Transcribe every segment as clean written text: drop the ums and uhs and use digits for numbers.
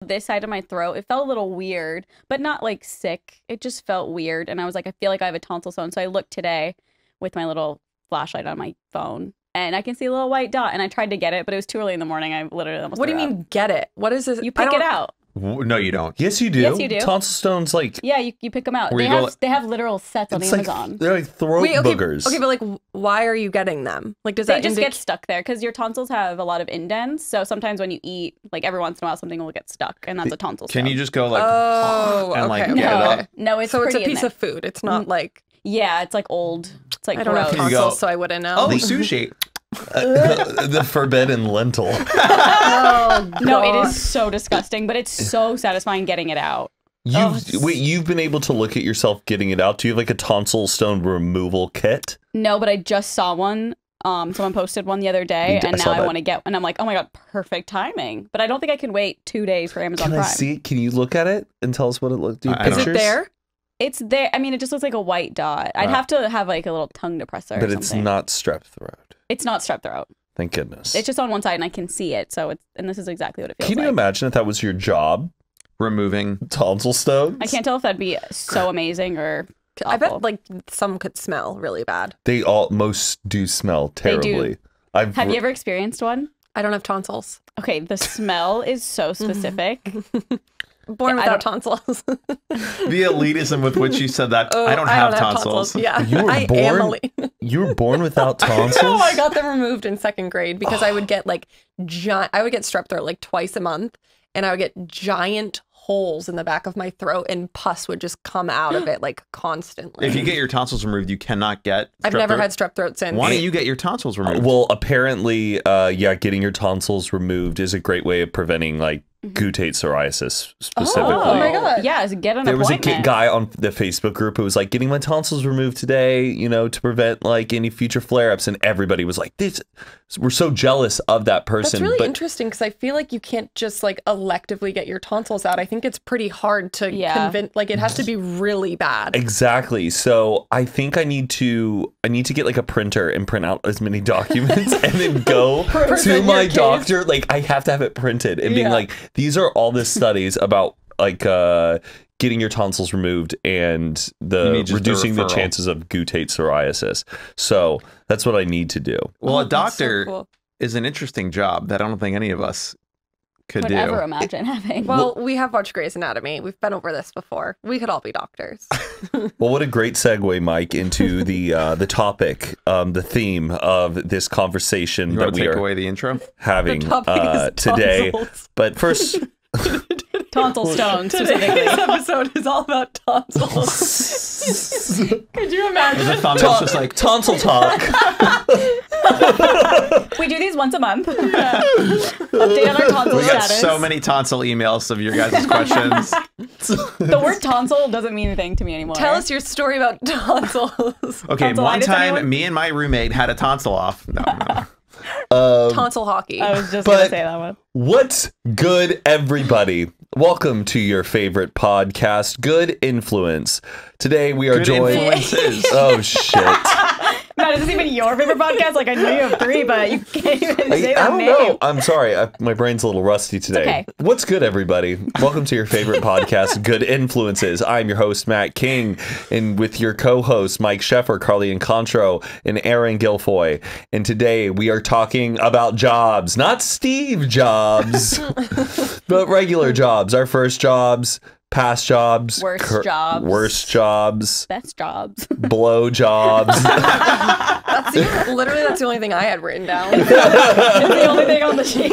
this side of my throat. It felt a little weird, but not like sick. It just felt weird. And I was like, I feel like I have a tonsil stone. So I looked today with my little flashlight on my phone and I can see a little white dot. And I tried to get it, but it was too early in the morning. I literally almost What do you mean get it? What is this? You pick it out. No, you don't. Yes, you do. Yes, you do. Tonsil stones, like... Yeah, you pick them out. Where They have literal sets on Amazon. They're like throat boogers. Okay, but like, why are you getting them? Like, does They that just get stuck there because your tonsils have a lot of indents. So sometimes when you eat, like every once in a while, something will get stuck, and that's a tonsil stone. Can you just go like, and like okay. get it up? No, it's so it's a pretty piece of food. It's not like yeah, it's like old. It's like I don't have gross. tonsils, so I wouldn't know. Oh, sushi. The forbidden lentil. Oh, no, it is so disgusting, but it's so satisfying getting it out. You've been able to look at yourself getting it out. Do you have like a tonsil stone removal kit? No, but I just saw one. Someone posted one the other day, and now I want to get. And I'm like, oh my god, perfect timing. But I don't think I can wait 2 days for Amazon Prime. Can I see it? Can you look at it and tell us what it looks? Do you have Is pictures? it there? It's there. I mean, it just looks like a white dot. I'd have to have like a little tongue depressor. But or it's something. not strep throat. It's not strep throat. Thank goodness. It's just on one side, and I can see it. So it's and this is exactly what it feels like. Can you imagine if that was your job? Removing Tonsil stones? I can't tell if that'd be so amazing or awful. I bet like some could smell really bad. Most do smell terribly. Have you ever experienced one? I don't have tonsils. Okay, the smell is so specific. Born without tonsils. the elitism with which you said that. I don't have tonsils. Yeah, You were born. You were born without tonsils. No, I got them removed in 2nd grade because I would get like I would get strep throat like twice a month, and I would get giant holes in the back of my throat, and pus would just come out of it like constantly. If you get your tonsils removed, you cannot get I've never had strep throat since. Why don't you get your tonsils removed? Well, apparently, yeah, getting your tonsils removed is a great way of preventing like guttate psoriasis specifically. Oh my god! Yeah, get an There was appointment. a guy on the Facebook group who was like, getting my tonsils removed today, you know, to prevent like any future flare-ups, and everybody was like, "This, we're so jealous of that person." That's really interesting because I feel like you can't just like electively get your tonsils out. I think it's pretty hard to convince. Like it has to be really bad. Exactly. So I think I need to get like a printer and print out as many documents and then go to my doctor. Like I have to have it printed and being like, these are all the studies about like getting your tonsils removed and reducing the chances of guttate psoriasis. So that's what I need to do. Well, a doctor is an interesting job that I don't think any of us could ever imagine having. Well, we have watched Grey's Anatomy. We've been over this before. We could all be doctors. Well, what a great segue, Mike, into the topic, the theme of this conversation that we are away the intro? Having today. But first, Tonsil stones specifically. Today's episode is all about tonsils. Could you imagine? The thumbnail's just like tonsil talk. We do these once a month. Update on our tonsil We got status. so many tonsil emails of your guys' questions. The word tonsil doesn't mean anything to me anymore. Tell us your story about tonsils. Okay, one Tonsillitis, time, anyone? me and my roommate had a tonsil off. No. Tonsil hockey. I was just going to say that one. What's good, everybody? Welcome to your favorite podcast, Good Influence. Today we are Good joined. influences. Oh shit! Matt, is this even your favorite podcast? Like, I know you have 3, but you can't even say I that don't name. know. I'm sorry. My brain's a little rusty today. okay. What's good, everybody? Welcome to your favorite podcast, Good Influences. I'm your host, Matt King, and with your co-hosts, Mike Sheffer, Carly Incontro, and Aaron Guilfoy. And today we are talking about jobs, not Steve Jobs, but regular jobs. Our first jobs, past jobs, Worst jobs. worst jobs, Best jobs. blow jobs. That's the only thing I had written down. It's the only thing on the sheet.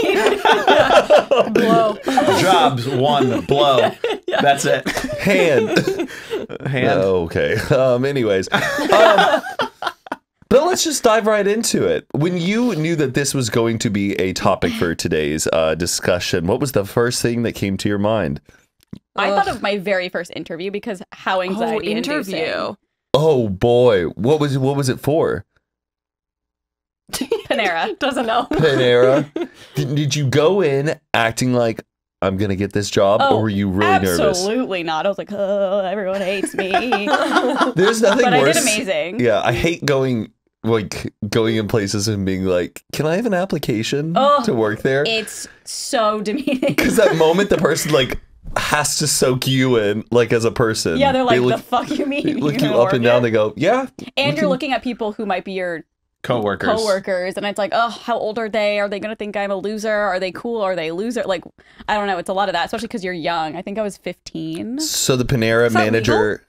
Blow. Jobs, 1, blow. That's it. Hand. Hand. Okay. Anyways. But let's just dive right into it. When you knew that this was going to be a topic for today's discussion, what was the first thing that came to your mind? I thought of my very first interview because how anxiety interview. Oh boy, what was it for? Panera. Doesn't know. Panera. Did you go in acting like I'm gonna get this job, or were you really nervous? Absolutely not. I was like, oh, everyone hates me. There's nothing but worse. I did amazing. Yeah, I hate going like going in places and being like, "Can I have an application to work there?" It's so demeaning. Because that moment, the person like has to soak you in, like as a person. Yeah, they're like, "The fuck you mean?" They look you up and down. They go, "Yeah." And you're looking at people who might be your coworkers, and it's like, oh, how old are they? Are they gonna think I'm a loser? Are they cool? Are they a loser? Like, I don't know. It's a lot of that, especially because you're young. I think I was 15. So the Panera manager.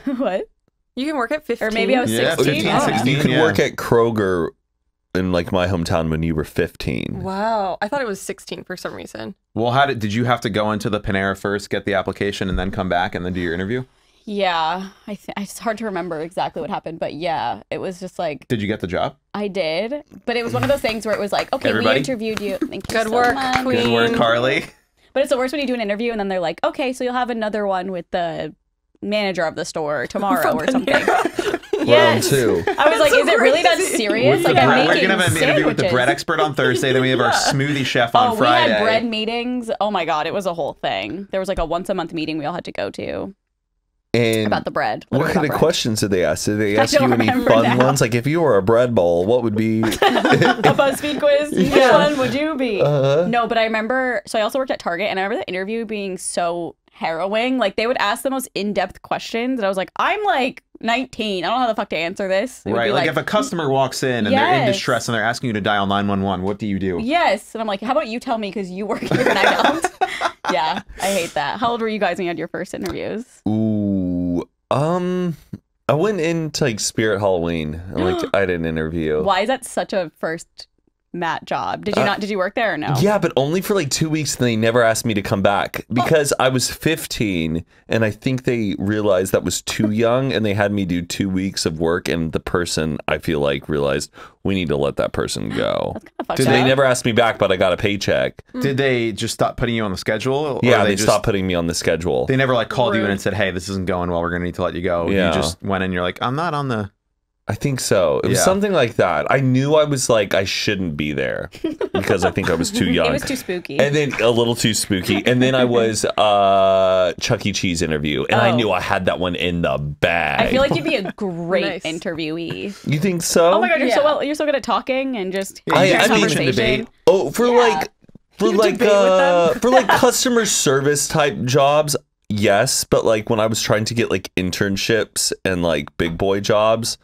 What? You can work at 15. Or maybe I was 16. 15, 16, You could work at Kroger in like my hometown when you were 15. Wow. I thought it was 16 for some reason. Well, did you have to go into the Panera first, get the application, and then come back and then do your interview? Yeah, it's hard to remember exactly what happened, but yeah, it was just like. Did you get the job? I did, but it was one of those things where it was like, okay, we interviewed you. Thank you Good so work, much. queen. Good work, Carly. But it's the worst when you do an interview and then they're like, okay, so you'll have another one with the manager of the store tomorrow or something. Yes. Too. I was like, is it really that serious? Like, we're going to have an interview with the bread expert on Thursday. Then we have our smoothie chef on Friday. We had bread meetings. Oh my God, it was a whole thing. There was like a once-a-month meeting we all had to go to. And about the bread. What kind of questions did they ask? Did they ask you any fun ones? Like, if you were a bread bowl, what would be... a BuzzFeed quiz? Which one would you be? No, but I remember... So I also worked at Target, and I remember the interview being so harrowing. Like, they would ask the most in-depth questions, and I was like, I'm like 19. I don't know how the fuck to answer this. Right, like if a customer walks in and they're in distress and they're asking you to dial 911, what do you do? Yes, and I'm like, how about you tell me because you work here and I don't? Yeah, I hate that. How old were you guys when you had your first interviews? Ooh, I went into like Spirit Halloween. Like I had an interview. Why is that such a first Matt job? Did you not? Did you work there or no? Yeah, but only for like 2 weeks, and they never asked me to come back because I was 15, and I think they realized that was too young, and they had me do 2 weeks of work, and the person I feel like realized we need to let that person go. They never asked me back, but I got a paycheck. Did they just stop putting you on the schedule? Yeah, they stopped putting me on the schedule. They never like called you in and said, "Hey, this isn't going well. We're gonna need to let you go." Yeah. You just went in. You're like, "I'm not on the." I think so. It was something like that. I knew I was like, I shouldn't be there because I think I was too young. It was too spooky. And then a little too spooky. And then I was Chuck E. Cheese interview. And I knew I had that one in the bag. I feel like you'd be a great interviewee. You think so? Oh my God, you're so good at talking and just conversation. Oh, for customer service type jobs, yes. But like when I was trying to get like internships and like big boy jobs,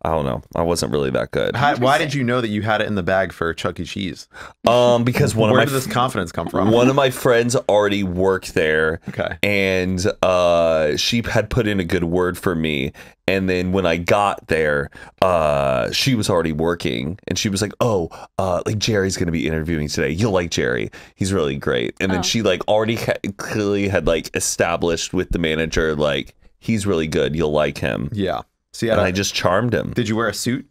I don't know. I wasn't really that good. Why did you know that you had it in the bag for Chuck E. Cheese? Because where did this confidence come from? One of my friends already worked there. Okay. And she had put in a good word for me. And then when I got there, she was already working. And she was like, oh, like Jerry's going to be interviewing today. You'll like Jerry. He's really great. And then she like already clearly had like established with the manager, like, he's really good. You'll like him. Yeah. So and I just charmed him. Did you wear a suit?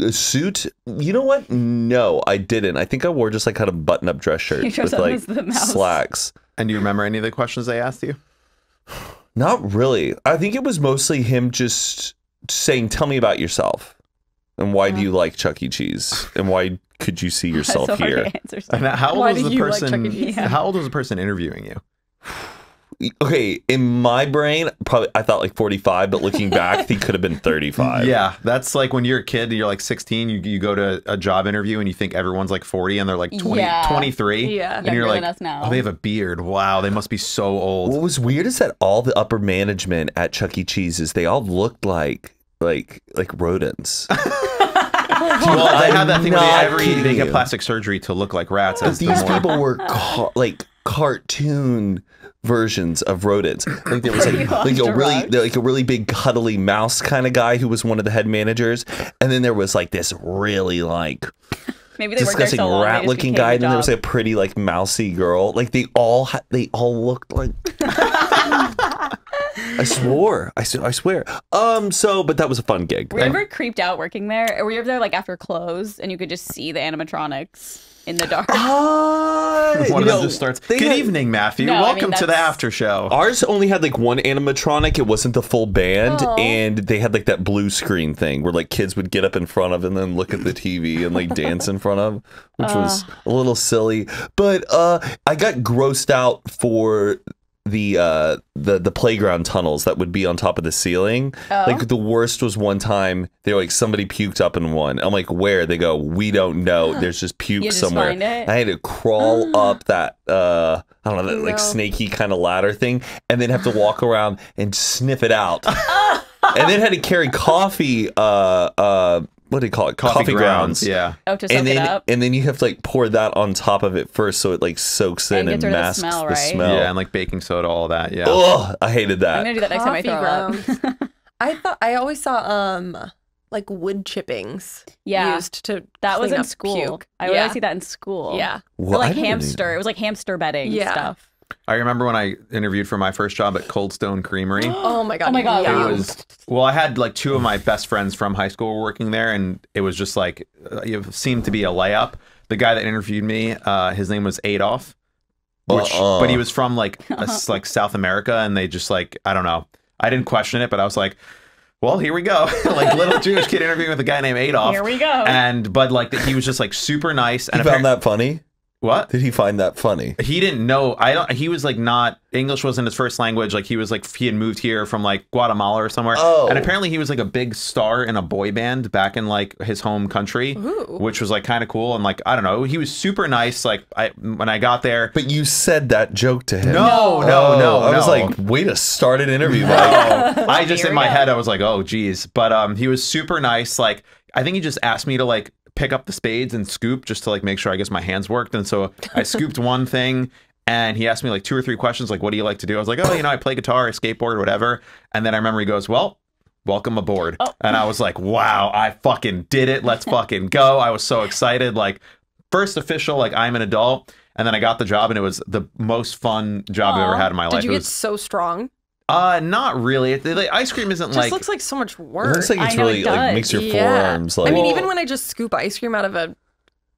A suit? You know what? No, I didn't. I think I wore just like kind of button-up dress shirt with like slacks. And do you remember any of the questions they asked you? Not really. I think it was mostly him just saying, "Tell me about yourself, and why do you like Chuck E. Cheese, and why could you see yourself here?" And how old was the person? How old was the person interviewing you? Okay, in my brain, probably I thought like 45, but looking back, he could have been 35. Yeah, that's like when you're a kid and you're like 16, you go to a job interview and you think everyone's like 40 and they're like 23. Yeah. And you're like, oh, they have a beard. Wow, they must be so old. What was weird is that all the upper management at Chuck E. Cheese's, they all looked like rodents. Well, they have that thing where they get plastic surgery to look like rats. But these people were like cartoon versions of rodents. Like there was like a really big cuddly mouse kind of guy who was one of the head managers, and then there was like this really like disgusting rat looking guy, and then there was a pretty like mousy girl. Like they all looked like I swear. But that was a fun gig. Were you ever creeped out working there? Or were you ever there like after close and you could just see the animatronics in the dark? One of them just starts, "Good evening, Matthew. Welcome to the after show." Ours only had like one animatronic. It wasn't the full band. And they had like that blue screen thing where like kids would get up in front of and then look at the TV and like dance in front of, which was a little silly. But I got grossed out for the playground tunnels that would be on top of the ceiling. Like the worst was one time they're like somebody puked up in one. I'm like, where? They go, we don't know. There's just puke somewhere. I had to crawl up that I don't know, that like snaky kind of ladder thing, and then have to walk around and sniff it out. And then had to carry coffee what do you call it? Coffee grounds. Yeah. Oh, to soak it up. And then you have to like pour that on top of it first so it like soaks in and masks the smell. Yeah, and like baking soda, all that. Yeah. Oh, I hated that. I'm gonna do that next time I throw up. I always saw like wood chippings used to that was in up school. Puke. I always see that in school. Yeah. Or like hamster. It was like hamster bedding stuff. I remember when I interviewed for my first job at Cold Stone Creamery. Oh my god! It was, well, I had like 2 of my best friends from high school working there, and it was just like it seemed to be a layup. The guy that interviewed me, his name was Adolf, but he was from like South America, and they just like, I don't know. I didn't question it, but I was like, well, here we go. Like little Jewish kid interviewing with a guy named Adolf. Here we go. But like he was just like super nice. And you found that funny? What? Did he find that funny? He didn't know. He was like not, English wasn't his first language. Like he was like, he had moved here from like Guatemala or somewhere. And apparently he was like a big star in a boy band back in like his home country, which was like kind of cool. And like, I don't know, he was super nice. Like when I got there. But you said that joke to him. No. I was like, way to start an interview. I just in my head, I was like, oh geez. But he was super nice. Like, I think he just asked me to like pick up the spades and scoop just to like make sure I guess my hands worked. And so I scooped one thing, and he asked me like 2 or 3 questions like, what do you like to do? I was like, oh, you know, I play guitar, I skateboard, whatever. And then I remember he goes, well, welcome aboard. And I was like, wow, I fucking did it. Let's fucking go. I was so excited. Like first official, like I'm an adult. And then I got the job, and it was the most fun job I've ever had in my life. Did you get so strong? Not really. The ice cream isn't just looks like so much work. It looks like it's really like makes your forearms like. I mean, even when I just scoop ice cream out of a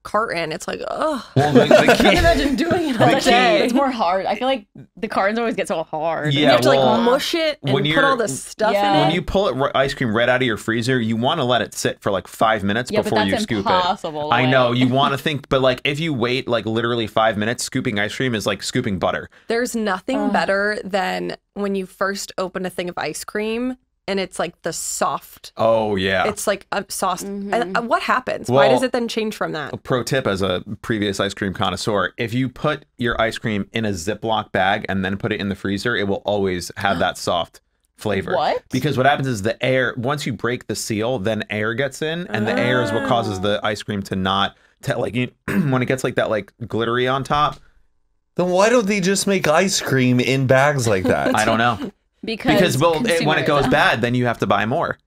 carton, it's like, oh. Well, I can't imagine doing it all day. It's more hard. I feel like the cartons always get so hard. Yeah, you have to like mush it and put all the stuff in it. When you pull ice cream right out of your freezer, you want to let it sit for like 5 minutes before you scoop it. I know, you want to think, but like if you wait like literally 5 minutes, scooping ice cream is like scooping butter. There's nothing better than when you first open a thing of ice cream and it's like the soft. Oh, yeah. It's like a sauce. And what happens? Why does it then change from that? A pro tip as a previous ice cream connoisseur, if you put your ice cream in a Ziploc bag and then put it in the freezer, it will always have that soft flavor. What? Because what happens is the air, once you break the seal, then air gets in, and the air is what causes the ice cream to not, like when it gets like that like glittery on top. Then why don't they just make ice cream in bags like that? I don't know. Because well, when it goes bad, then you have to buy more.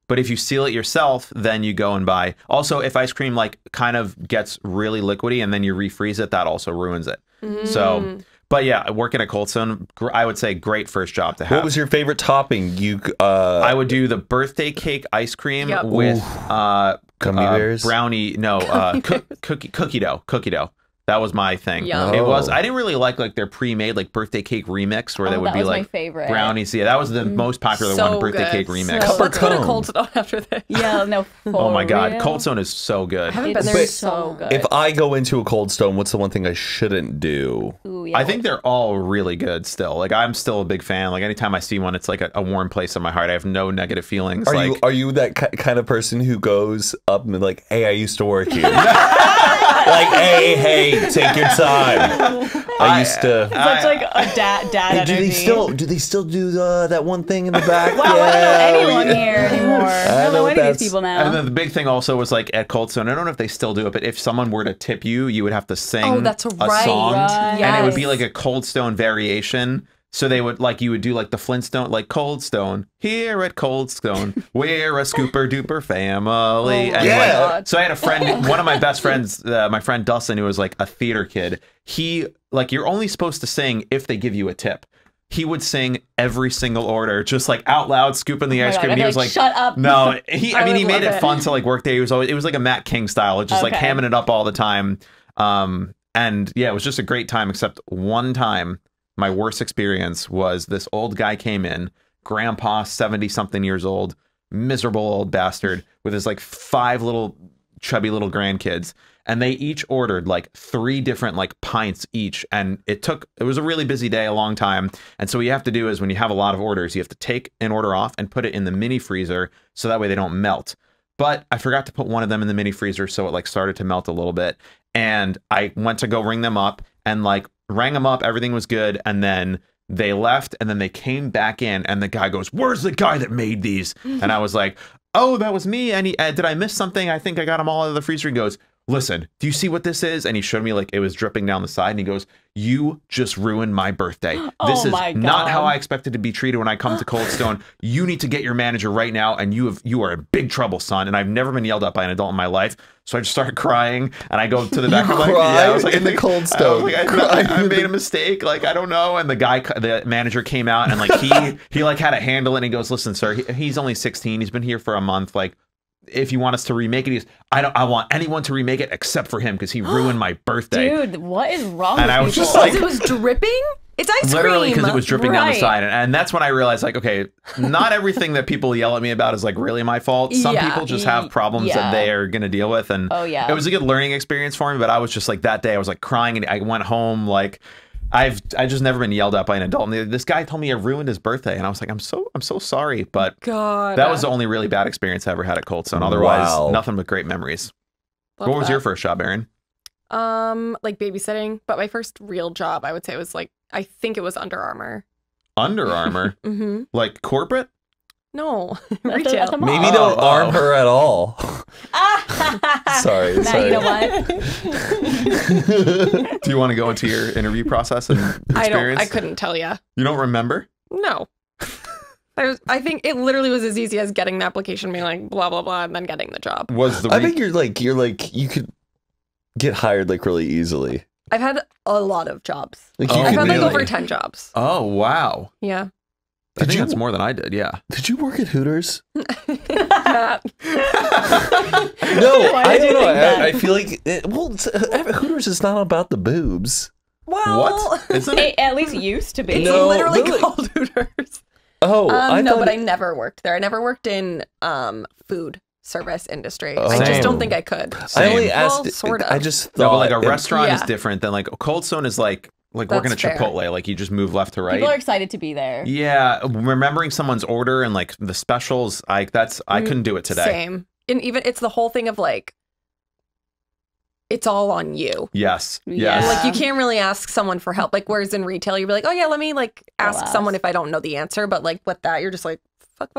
But if you seal it yourself, then you go and buy. Also, if ice cream like kind of gets really liquidy and then you refreeze it, that also ruins it. So, but yeah, working at Cold Stone, I would say great first job to have. What was your favorite topping? I would do the birthday cake ice cream with gummy bears, brownie. No, cookie dough. That was my thing. It was. I didn't really like their pre-made like birthday cake remix where they would be like brownies. Yeah, that was the most popular one. Birthday cake remix. Let's go to Cold Stone after this. Yeah, no. Oh my god, Cold Stone is so good. I haven't been there so good. If I go into a Cold Stone, what's the one thing I shouldn't do? Ooh, yeah, I think they're all really good still. Like I'm still a big fan. Like anytime I see one, it's like a warm place in my heart. I have no negative feelings. Are you that kind of person who goes up and like, hey, I used to work here. Like, hey, take your time. I used to. Such like a dad energy. Do they still do that one thing in the back? Wow, I don't know anyone here anymore. I don't know any of these people now. And then the big thing also was like at Cold Stone, I don't know if they still do it, but if someone were to tip you, you would have to sing a song. And it would be like a Cold Stone variation. So they would like, you would do like the Flintstone, like Cold Stone. Here at Cold Stone, we're a scooper duper family. So I had a friend, one of my best friends, my friend Dustin, who was like a theater kid. He like, you're only supposed to sing if they give you a tip. He would sing every single order, just like out loud, scooping the ice cream. And he was like, "Shut up!" No, he made it fun to like work there. It was like a Matt King style, just like hamming it up all the time. And yeah, it was just a great time. Except one time, my worst experience was this old guy came in, grandpa, 70-something years old, miserable old bastard with his like 5 little chubby little grandkids. and they each ordered like 3 different like pints each. And it was a really busy day, a long time. And so what you have to do is when you have a lot of orders, you have to take an order off and put it in the mini freezer so that way they don't melt. But I forgot to put one of them in the mini freezer, so it like started to melt a little bit. And I went to go ring them up and like rang them up. Everything was good. And then they left and then they came back in and the guy goes, "Where's the guy that made these?" And I was like, "Oh, that was me. And did I miss something? I think I got them all out of the freezer." He goes, "Listen, do you see what this is?" And he showed me like it was dripping down the side and he goes, "You just ruined my birthday. This is not how I expected to be treated when I come to Cold Stone. You need to get your manager right now and you are in big trouble, son." And I've never been yelled at by an adult in my life. So I just started crying and I go to the back. I was like in the Cold Stone. I made a mistake. Like, I don't know. And the manager came out and like he like had to handle it and he goes, "Listen, sir, he's only 16. He's been here for a month. Like, if you want us to remake it," I want anyone to remake it except for him because he ruined my birthday. Dude, what is wrong with I was people? just like, it was dripping? It's ice cream. Literally because it was dripping down the side. And that's when I realized, like, okay, not everything that people yell at me about is like really my fault. Some people just have problems that they are going to deal with. And it was a good learning experience for me. But I was just like, that day I was like crying and I went home like, I've just never been yelled at by an adult. And this guy told me I ruined his birthday, and I was like, I'm so sorry. But that was the only really bad experience I ever had at Cold Stone. Otherwise, nothing but great memories. What was your first job, Erin? Like babysitting, but my first real job, I would say, was like, I think it was Under Armour. Under Armour? Mm-hmm. Like corporate? No, retail. Maybe don't arm her at all. Sorry. You know what? Do you want to go into your interview process and experience? I couldn't tell you. You don't remember? No. I think it literally was as easy as getting the application, being like blah blah blah, and then getting the job. I think you're like you could get hired like really easily. I've had a lot of jobs. Like I've had like over 10 jobs. Oh wow. Yeah. I think that's more than I did, yeah. Did you work at Hooters? No, I don't know. I feel like Hooters is not about the boobs. Well, what? Isn't it? At least it used to be. It's literally called Hooters. Oh, no, but I never worked there. I never worked in food service industry. Oh. I just don't think I could. Same. I only asked. Well, sort of. I just thought. No, but like a restaurant is different than like Cold Stone is like working at fair. Chipotle. Like you just move left to right. People are excited to be there. Yeah, remembering someone's order and like the specials, I couldn't do it today. Same. And even it's the whole thing of like, it's all on you. Yes. Yeah. Like you can't really ask someone for help. Like whereas in retail, you'd be like, oh yeah, let me like ask someone if I don't know the answer. But like with that, you're just like, fuck.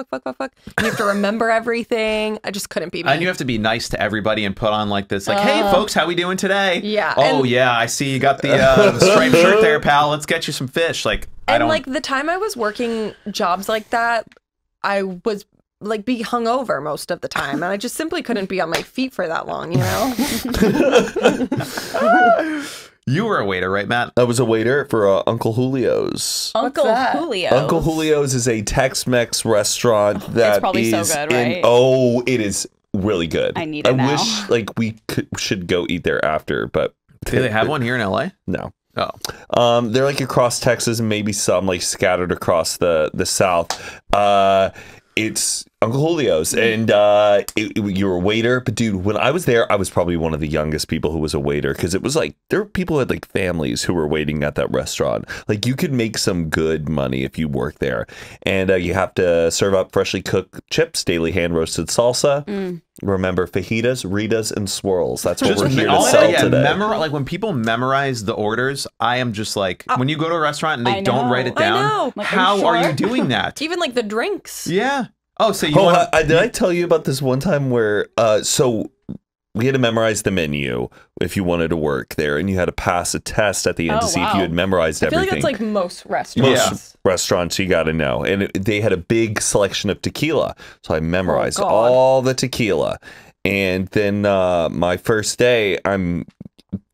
You have to remember everything. I just couldn't be me. And you have to be nice to everybody and put on like this, like, hey folks, how we doing today? Yeah. Oh yeah, I see you got the striped shirt there, pal. Let's get you some fish. Like, like the time I was working jobs like that, I was like be hungover most of the time, and I just simply couldn't be on my feet for that long, you know. You were a waiter, right, Matt? I was a waiter for Uncle Julio's. Uncle Julio's. Uncle Julio's is a Tex-Mex restaurant that it's probably so good, right? It is really good. I need it now. I wish like we should go eat there after, but do they have one here in LA? No. Oh. They're like across Texas and maybe some like scattered across the South. It's Uncle Julio's, and you're a waiter. But dude, when I was there, I was probably one of the youngest people who was a waiter, because it was like there were people who had like families who were waiting at that restaurant. Like you could make some good money if you work there, and you have to serve up freshly cooked chips, daily hand roasted salsa. Remember fajitas, Ritas, and swirls. That's what we're here to sell today. Like when people memorize the orders, I am just like, when you go to a restaurant and they don't write it down, like, how are you doing that? Even like the drinks. Yeah. Oh, so you did I tell you about this one time where so we had to memorize the menu if you wanted to work there, and you had to pass a test at the end to see if you had memorized everything. I feel like that's like most restaurants. Most restaurants, you got to know. And they had a big selection of tequila, so I memorized all the tequila. And then my first day, I'm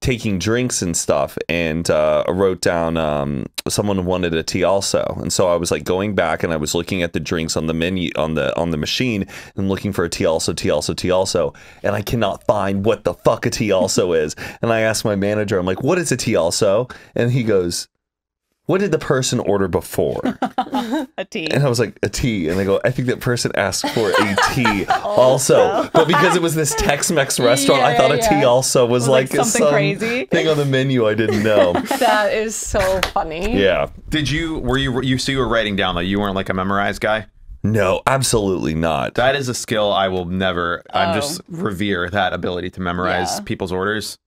taking drinks and stuff, and I wrote down someone wanted a tea also, and so I was like going back and I was looking at the drinks on the menu on the machine and looking for a tea also, and I cannot find what the fuck a tea also is. And I asked my manager, I'm like, what is a tea also? And he goes, what did the person order before? A tea. And I was like, a tea. And they go, I think that person asked for a tea also. But because it was this Tex-Mex restaurant, I thought a tea also was like something crazy thing on the menu I didn't know. That is so funny. Yeah. Did you, were you were writing down though? You weren't like a memorized guy? No, absolutely not. That is a skill I will never, I just revere that ability to memorize people's orders.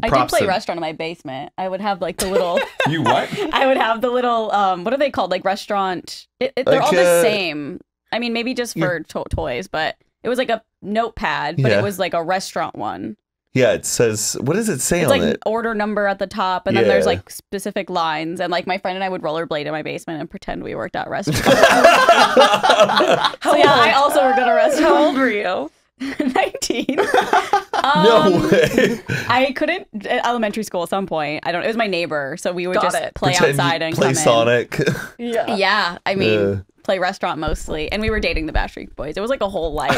I did play restaurant in my basement. I would have like the little. You what? I would have the little. What are they called? Like restaurant. They're all the same. I mean, maybe just for toys, but it was like a notepad, but it was like a restaurant one. Yeah, it says. What does it say it's on like it? Order number at the top, and then there's like specific lines, and like my friend and I would rollerblade in my basement and pretend we worked at a restaurant. I also worked at a restaurant. How old were you? 19. No way. I couldn't at elementary school at some point. I don't. It was my neighbor, so we would just play Pretend outside and play come Sonic. Yeah. I mean, play restaurant mostly, and we were dating the Backstreet Boys. It was like a whole life.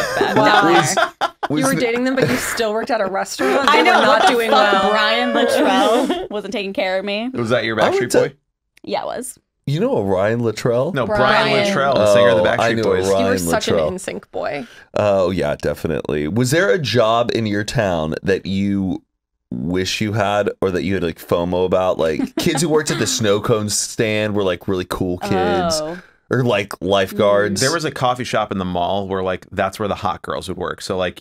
You were dating them, but you still worked at a restaurant. I know. Were not doing well. Brian Luttrell wasn't taking care of me. Was that your Backstreet Boy? Yeah, it was. You know a Ryan Luttrell? No, Brian Luttrell, the singer of the Backstreet Boys. You were such an NSYNC boy. Oh, yeah, definitely. Was there a job in your town that you wish you had or that you had like FOMO about? Like kids who worked at the snow cone stand were like really cool kids. Or like lifeguards. There was a coffee shop in the mall where like that's where the hot girls would work. So like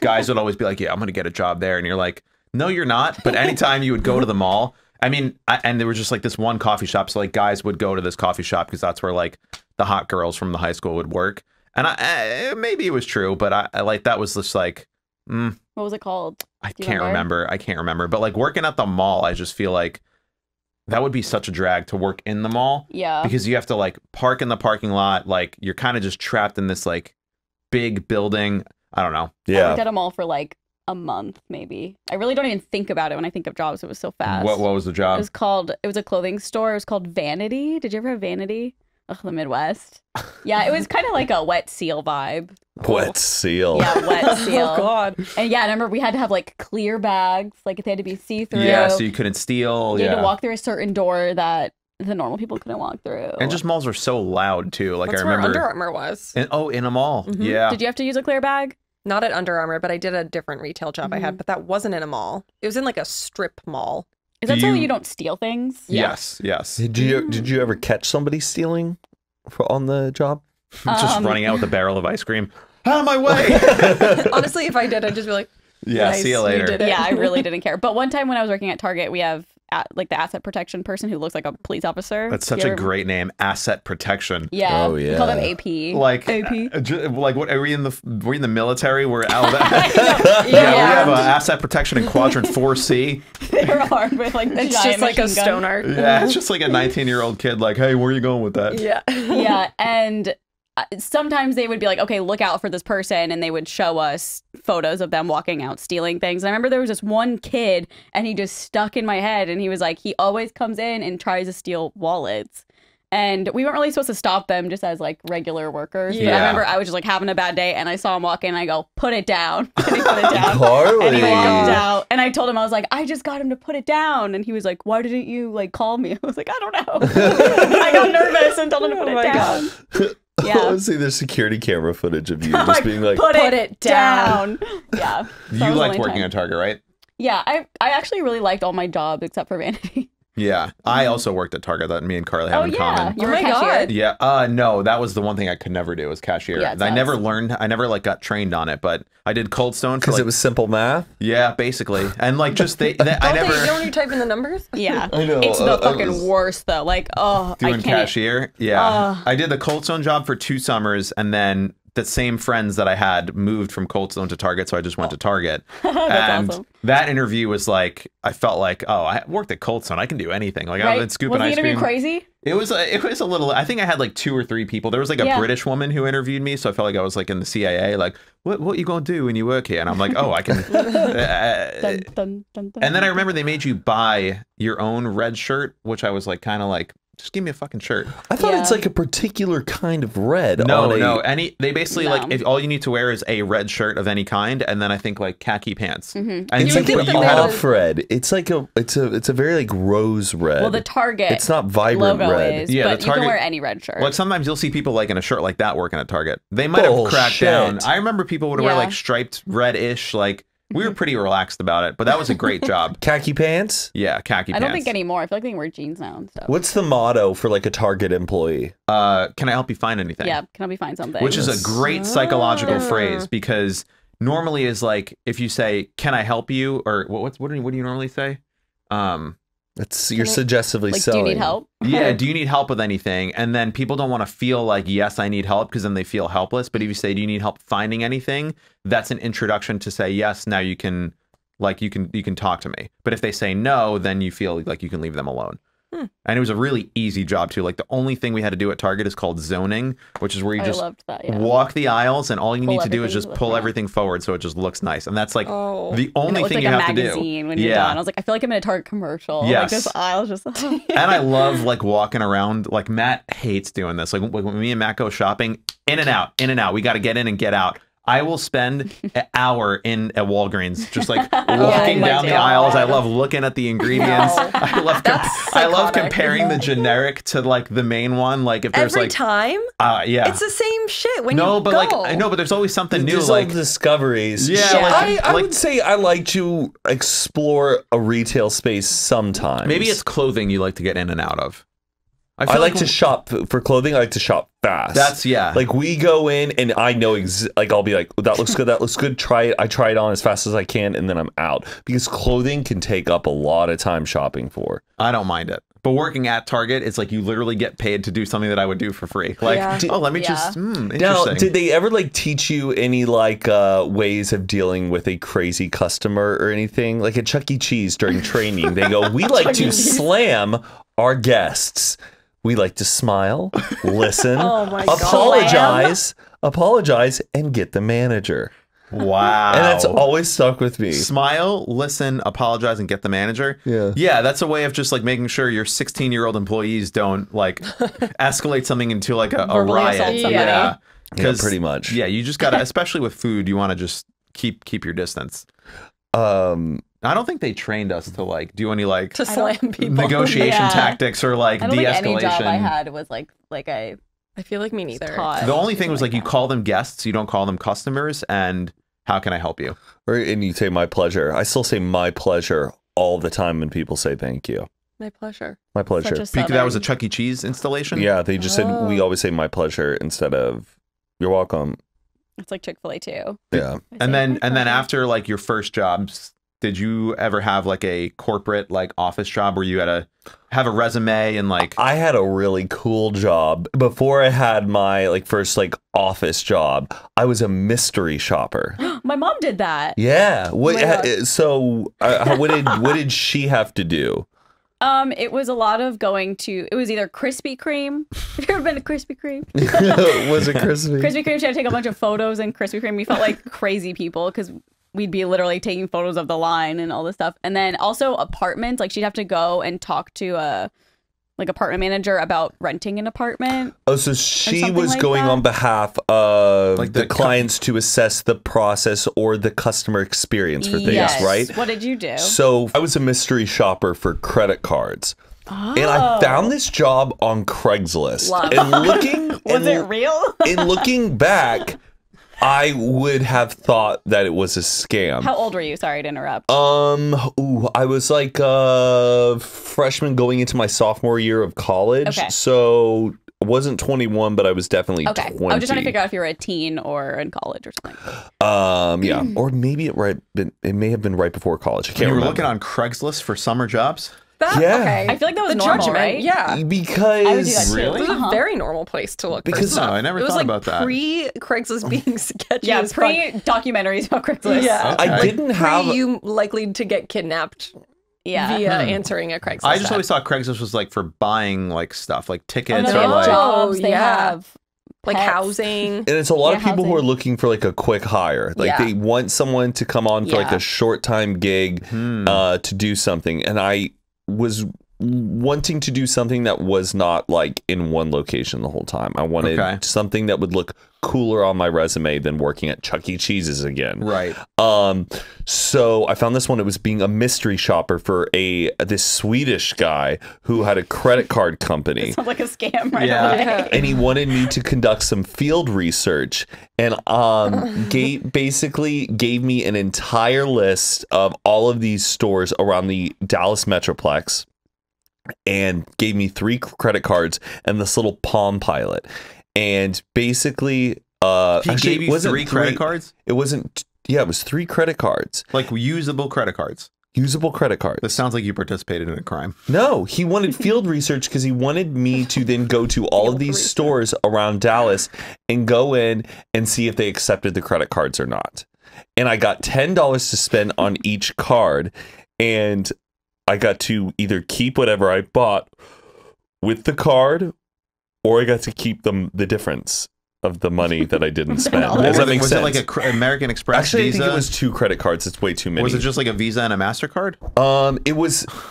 guys would always be like, yeah, I'm gonna get a job there. And you're like, no, you're not. But anytime you would go to the mall, I mean, and there was just like this one coffee shop. So like guys would go to this coffee shop because that's where like the hot girls from the high school would work. And maybe it was true, but I like that was just like, what was it called? I can't remember. But like working at the mall, I just feel like that would be such a drag to work in the mall. Yeah. Because you have to like park in the parking lot. Like you're kind of just trapped in this like big building. I don't know. Yeah. I worked at a mall for like a month, maybe. I really don't even think about it when I think of jobs. It was so fast. What was the job? It was a clothing store. It was called Vanity. Did you ever have Vanity? Ugh, the Midwest. Yeah, it was kind of like a Wet Seal vibe. Wet Seal. Yeah, Wet Seal. Oh, God. And yeah, I remember we had to have like clear bags. Like they had to be see-through. Yeah, so you couldn't steal. You had to walk through a certain door that the normal people couldn't walk through. And just malls are so loud too. Like That's I remember where Under Armour was. In a mall. Yeah. Did you have to use a clear bag? Not at Under Armour, but I did a different retail job I had, but that wasn't in a mall. It was in like a strip mall. Is that so you don't steal things? Yes, yes. Did you ever catch somebody stealing on the job? Just running out with a barrel of ice cream. Out of my way! Honestly, if I did, I'd just be like, yeah, nice, see you later. You did it. Yeah, I really didn't care. But one time when I was working at Target, we have like the asset protection person who looks like a police officer. That's such a great name, asset protection. Yeah, oh yeah. We call them AP. Like AP. Like what are we in the military? We're out of that. Yeah, we have asset protection in quadrant 4C. They're armed with like it's just like a stone art. Yeah, it's just like a 19-year-old kid. Like, hey, where are you going with that? Yeah, yeah, and sometimes they would be like, okay, look out for this person, and they would show us photos of them walking out stealing things. And I remember there was this one kid, and he just stuck in my head, and he was like, he always comes in and tries to steal wallets. And we weren't really supposed to stop them just as like regular workers. Yeah. But I remember I was just like having a bad day, and I saw him walk in, and I go, put it down. And he put it down. Carly. And he walked out. And I told him, I was like, I just got him to put it down. And he was like, why didn't you like call me? I was like, I don't know. I got nervous and told him to put it down. God. Yeah. I want to see there's security camera footage of you just being like, put it down. Yeah. You liked working at Target, right? Yeah, I actually really liked all my jobs except for Vanity. Yeah, I also worked at Target. That me and Carly have in common. You were a cashier? Yeah, no, that was the one thing I could never do was cashier. Yeah, I never learned. I never like got trained on it, but I did Cold Stone because it was simple math. Yeah, basically, and like just I never. Don't you type in the numbers? Yeah, I know. It's the fucking worst though. Like, doing cashier. Yeah, I did the Cold Stone job for 2 summers, and then the same friends that I had moved from Cold Stone to Target, so I just went to Target. And awesome. That interview was like, I felt like, oh, I worked at Cold Stone. I can do anything. Like I've been scooping ice cream. Was the interview crazy? It was a little. I think I had like 2 or 3 people. There was like a British woman who interviewed me, so I felt like I was like in the CIA. Like, what you gonna do when you work here? And I'm like, oh, I can. Dun, dun, dun, dun. And then I remember they made you buy your own red shirt, which I was like kind of like just give me a fucking shirt. I thought it's like a particular kind of red. No. They basically like if all you need to wear is a red shirt of any kind, and then I think like khaki pants. Mm-hmm. And it's like an off red. It's like it's a very like rose red. Well, the Target. It's not vibrant logo red. Is, but the Target, you can wear any red shirt. Like sometimes you'll see people like in a shirt like that working at Target. They might have cracked down. I remember people would wear like striped red-ish like. We were pretty relaxed about it, but that was a great job. Khaki pants? Yeah, khaki pants. I don't think anymore. I feel like they can wear jeans now and stuff. What's the motto for like a Target employee? Can I help you find anything? Yeah, can I help you find something? Which is a great psychological phrase because normally is like if you say, "Can I help you?" or what do you normally say? You're suggestively like, selling. Do you need help? Yeah, do you need help with anything? And then people don't want to feel like, yes, I need help, because then they feel helpless. But if you say, do you need help finding anything? That's an introduction to say, yes, now you can talk to me. But if they say no, then you feel like you can leave them alone. And it was a really easy job too. Like the only thing we had to do at Target is called zoning, which is where you just walk the aisles and all you need to do is just pull everything forward so it just looks nice. And that's like the only thing you have to do. When you're done. I was like, I feel like I'm in a Target commercial. Yes. Like this aisle just. And I love like walking around. Like Matt hates doing this. Like when me and Matt go shopping, in and out, in and out. We got to get in and get out. I will spend an hour in at Walgreens, just like walking down the aisles. I love looking at the ingredients. I love comparing the generic to like the main one. Like if there's every like time, it's the same shit. When but like I know, but there's always something new. There's like discoveries. Yeah, I would say I like to explore a retail space sometimes. Maybe it's clothing you like to get in and out of. I like to shop for clothing. I like to shop fast. That's like we go in and I know like I'll be like, that looks good. That looks good. Try it. I try it on as fast as I can and then I'm out because clothing can take up a lot of time shopping for. I don't mind it. But working at Target, it's like you literally get paid to do something that I would do for free. Like, let me just, interesting. Now, did they ever like teach you any like ways of dealing with a crazy customer or anything? Like at Chuck E. Cheese during training, they go, we like to slam our guests. We like to smile, listen, apologize, and get the manager. Wow. And that's always stuck with me. Smile, listen, apologize, and get the manager. Yeah, that's a way of just like making sure your 16-year-old employees don't like escalate something into like a riot. Yeah, pretty much. Yeah, you just gotta, especially with food, you want to just keep your distance. I don't think they trained us to like do any like to slam people negotiation tactics or like de-escalation. Any job I had was like I feel like me neither. The only thing was like you call them guests, you don't call them customers, and how can I help you? And you say my pleasure. I still say my pleasure all the time when people say thank you. My pleasure. My pleasure. Because that was a Chuck E. Cheese installation? Yeah, they just said we always say my pleasure instead of you're welcome. It's like Chick-fil-A too. Yeah. And then after like your first jobs, did you ever have like a corporate like office job where you had to have a resume and like? I had a really cool job before I had my like first like office job. I was a mystery shopper. My mom did that. Yeah. What did she have to do? It was a lot of going to. It was either Krispy Kreme. Have you ever been to Krispy Kreme? Was it Krispy? Krispy Kreme. She had to take a bunch of photos in Krispy Kreme. We felt like crazy people because we'd be literally taking photos of the line and all this stuff. And then also apartments. Like she'd have to go and talk to a like apartment manager about renting an apartment. Oh, so she was like going on behalf of like the clients to assess the process or the customer experience for things, right? What did you do? So I was a mystery shopper for credit cards. Oh. And I found this job on Craigslist. And looking was it real? And looking back, I would have thought that it was a scam. How old were you? Sorry to interrupt. I was like a freshman going into my sophomore year of college. Okay. So I wasn't 21, but I was definitely 20. I was just trying to figure out if you were a teen or in college or something. Yeah. Or maybe it may have been right before college. I can't remember. You were looking on Craigslist for summer jobs? Okay. I feel like that was normal, right? Yeah. Because I would do that too. It was a very normal place to look for stuff. I never thought about that. Pre-Craigslist being sketchy. Yeah, pre-documentaries about Craigslist. Yeah. Okay. I didn't have... you likely to get kidnapped via answering a Craigslist. I just always thought Craigslist was like for buying like stuff, like tickets or like... jobs. They have like housing. And it's a lot of people who are looking for like a quick hire. Like they want someone to come on for like a short time gig to do something. And I was wanting to do something that was not like in one location the whole time. I wanted something that would look cooler on my resume than working at Chuck E. Cheese's again. Right. So I found this one. It was being a mystery shopper for this Swedish guy who had a credit card company. It sounds like a scam right away. And he wanted me to conduct some field research, and basically gave me an entire list of all of these stores around the Dallas Metroplex, and gave me 3 credit cards and this little Palm Pilot. And basically, he gave you 3 credit cards? It wasn't. Yeah, it was 3 credit cards. Like usable credit cards. Usable credit cards. This sounds like you participated in a crime. No, he wanted field research because he wanted me to then go to all of these stores around Dallas and go in and see if they accepted the credit cards or not. And I got $10 to spend on each card, and I got to either keep whatever I bought with the card, or I got to keep the difference of the money that I didn't spend. Does that make sense? Was it like a American Express Actually, Visa? I think it was 2 credit cards. It's way too many. Was it just like a Visa and a MasterCard?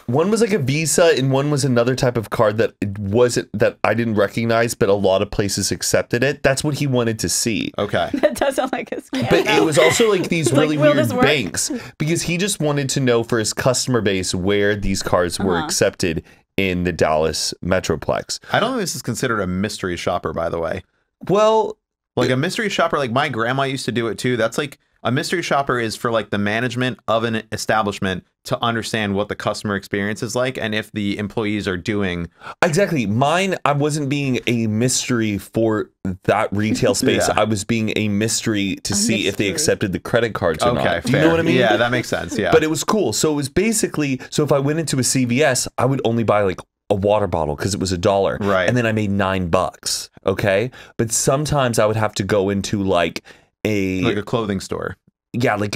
One was like a Visa, and one was another type of card that I didn't recognize, but a lot of places accepted it. That's what he wanted to see. Okay. That does sound like a scam. But it was also like these really weird banks, because he just wanted to know for his customer base where these cards were accepted in the Dallas Metroplex. I don't think this is considered a mystery shopper, by the way. Well, like a mystery shopper, like my grandma used to do it too. That's like a mystery shopper is for like the management of an establishment to understand what the customer experience is like and if the employees are doing. Exactly. Mine, I wasn't being a mystery for that retail space. I was being a mystery to see if they accepted the credit cards or not. Do you know what I mean? Yeah, that makes sense. Yeah. But it was cool. So it was basically, so if I went into a CVS, I would only buy like a water bottle because it was $1. Right. And then I made $9. Okay. But sometimes I would have to go into like a clothing store. Yeah, like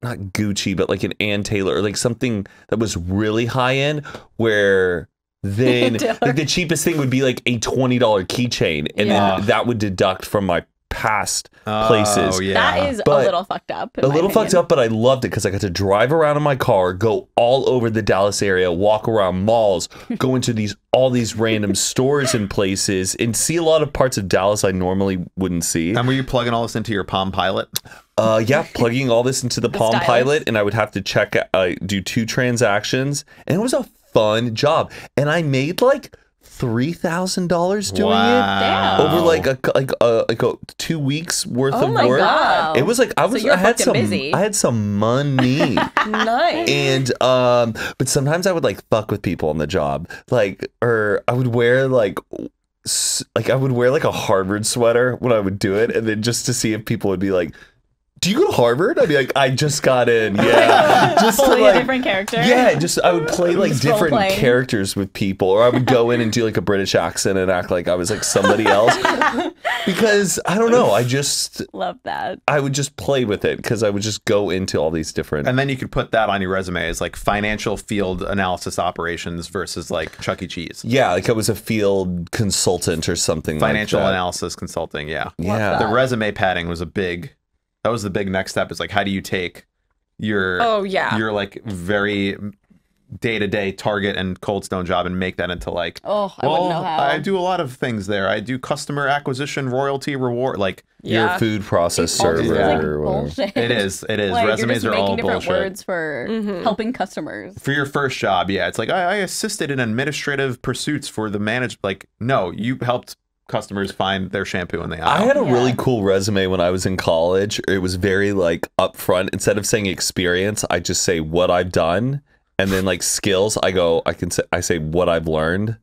not Gucci, but like an Ann Taylor, or like something that was really high end, where then like the cheapest thing would be like a $20 keychain, and then that would deduct from my past places. Yeah. That is a little fucked up. A little fucked up, but I loved it because I got to drive around in my car, go all over the Dallas area, walk around malls, go into all these random stores and places, and see a lot of parts of Dallas I normally wouldn't see. And were you plugging all this into your Palm Pilot? Yeah, plugging all this into the Palm Pilot, and I would have to do 2 transactions, and it was a fun job, and I made like $3,000 doing it over like a 2 weeks worth of work. God. It was like I had some money. Nice. And but sometimes I would like fuck with people on the job, or I would wear like I would wear like a Harvard sweater when I would do it, and then just to see if people would be like, do you go to Harvard? I'd be like, I just got in. Yeah. Just play a different character. Yeah, I would play like different characters with people, or I would go in and do like a British accent and act like I was like somebody else. Because I don't know, I just love that. I would just play with it because I would just go into all these different. And then you could put that on your resume as like financial field analysis operations versus like Chuck E. Cheese. Yeah, like I was a field consultant or something. Financial like that. Analysis consulting. Yeah. Yeah. The resume padding was that was the big next step, is like, how do you take your your like very day-to-day Target and Cold Stone job and make that into like, I wouldn't know how. I do a lot of things there. I do customer acquisition, royalty, reward, like your food process server or whatever. It is. Like, resumes are all bullshit. Different words for helping customers. For your first job, yeah, it's like I assisted in administrative pursuits for the management. Like, no, you helped customers find their shampoo in the aisle. I had a really cool resume when I was in college. It was very like upfront. Instead of saying experience, I just say what I've done, and then like skills, I say what I've learned.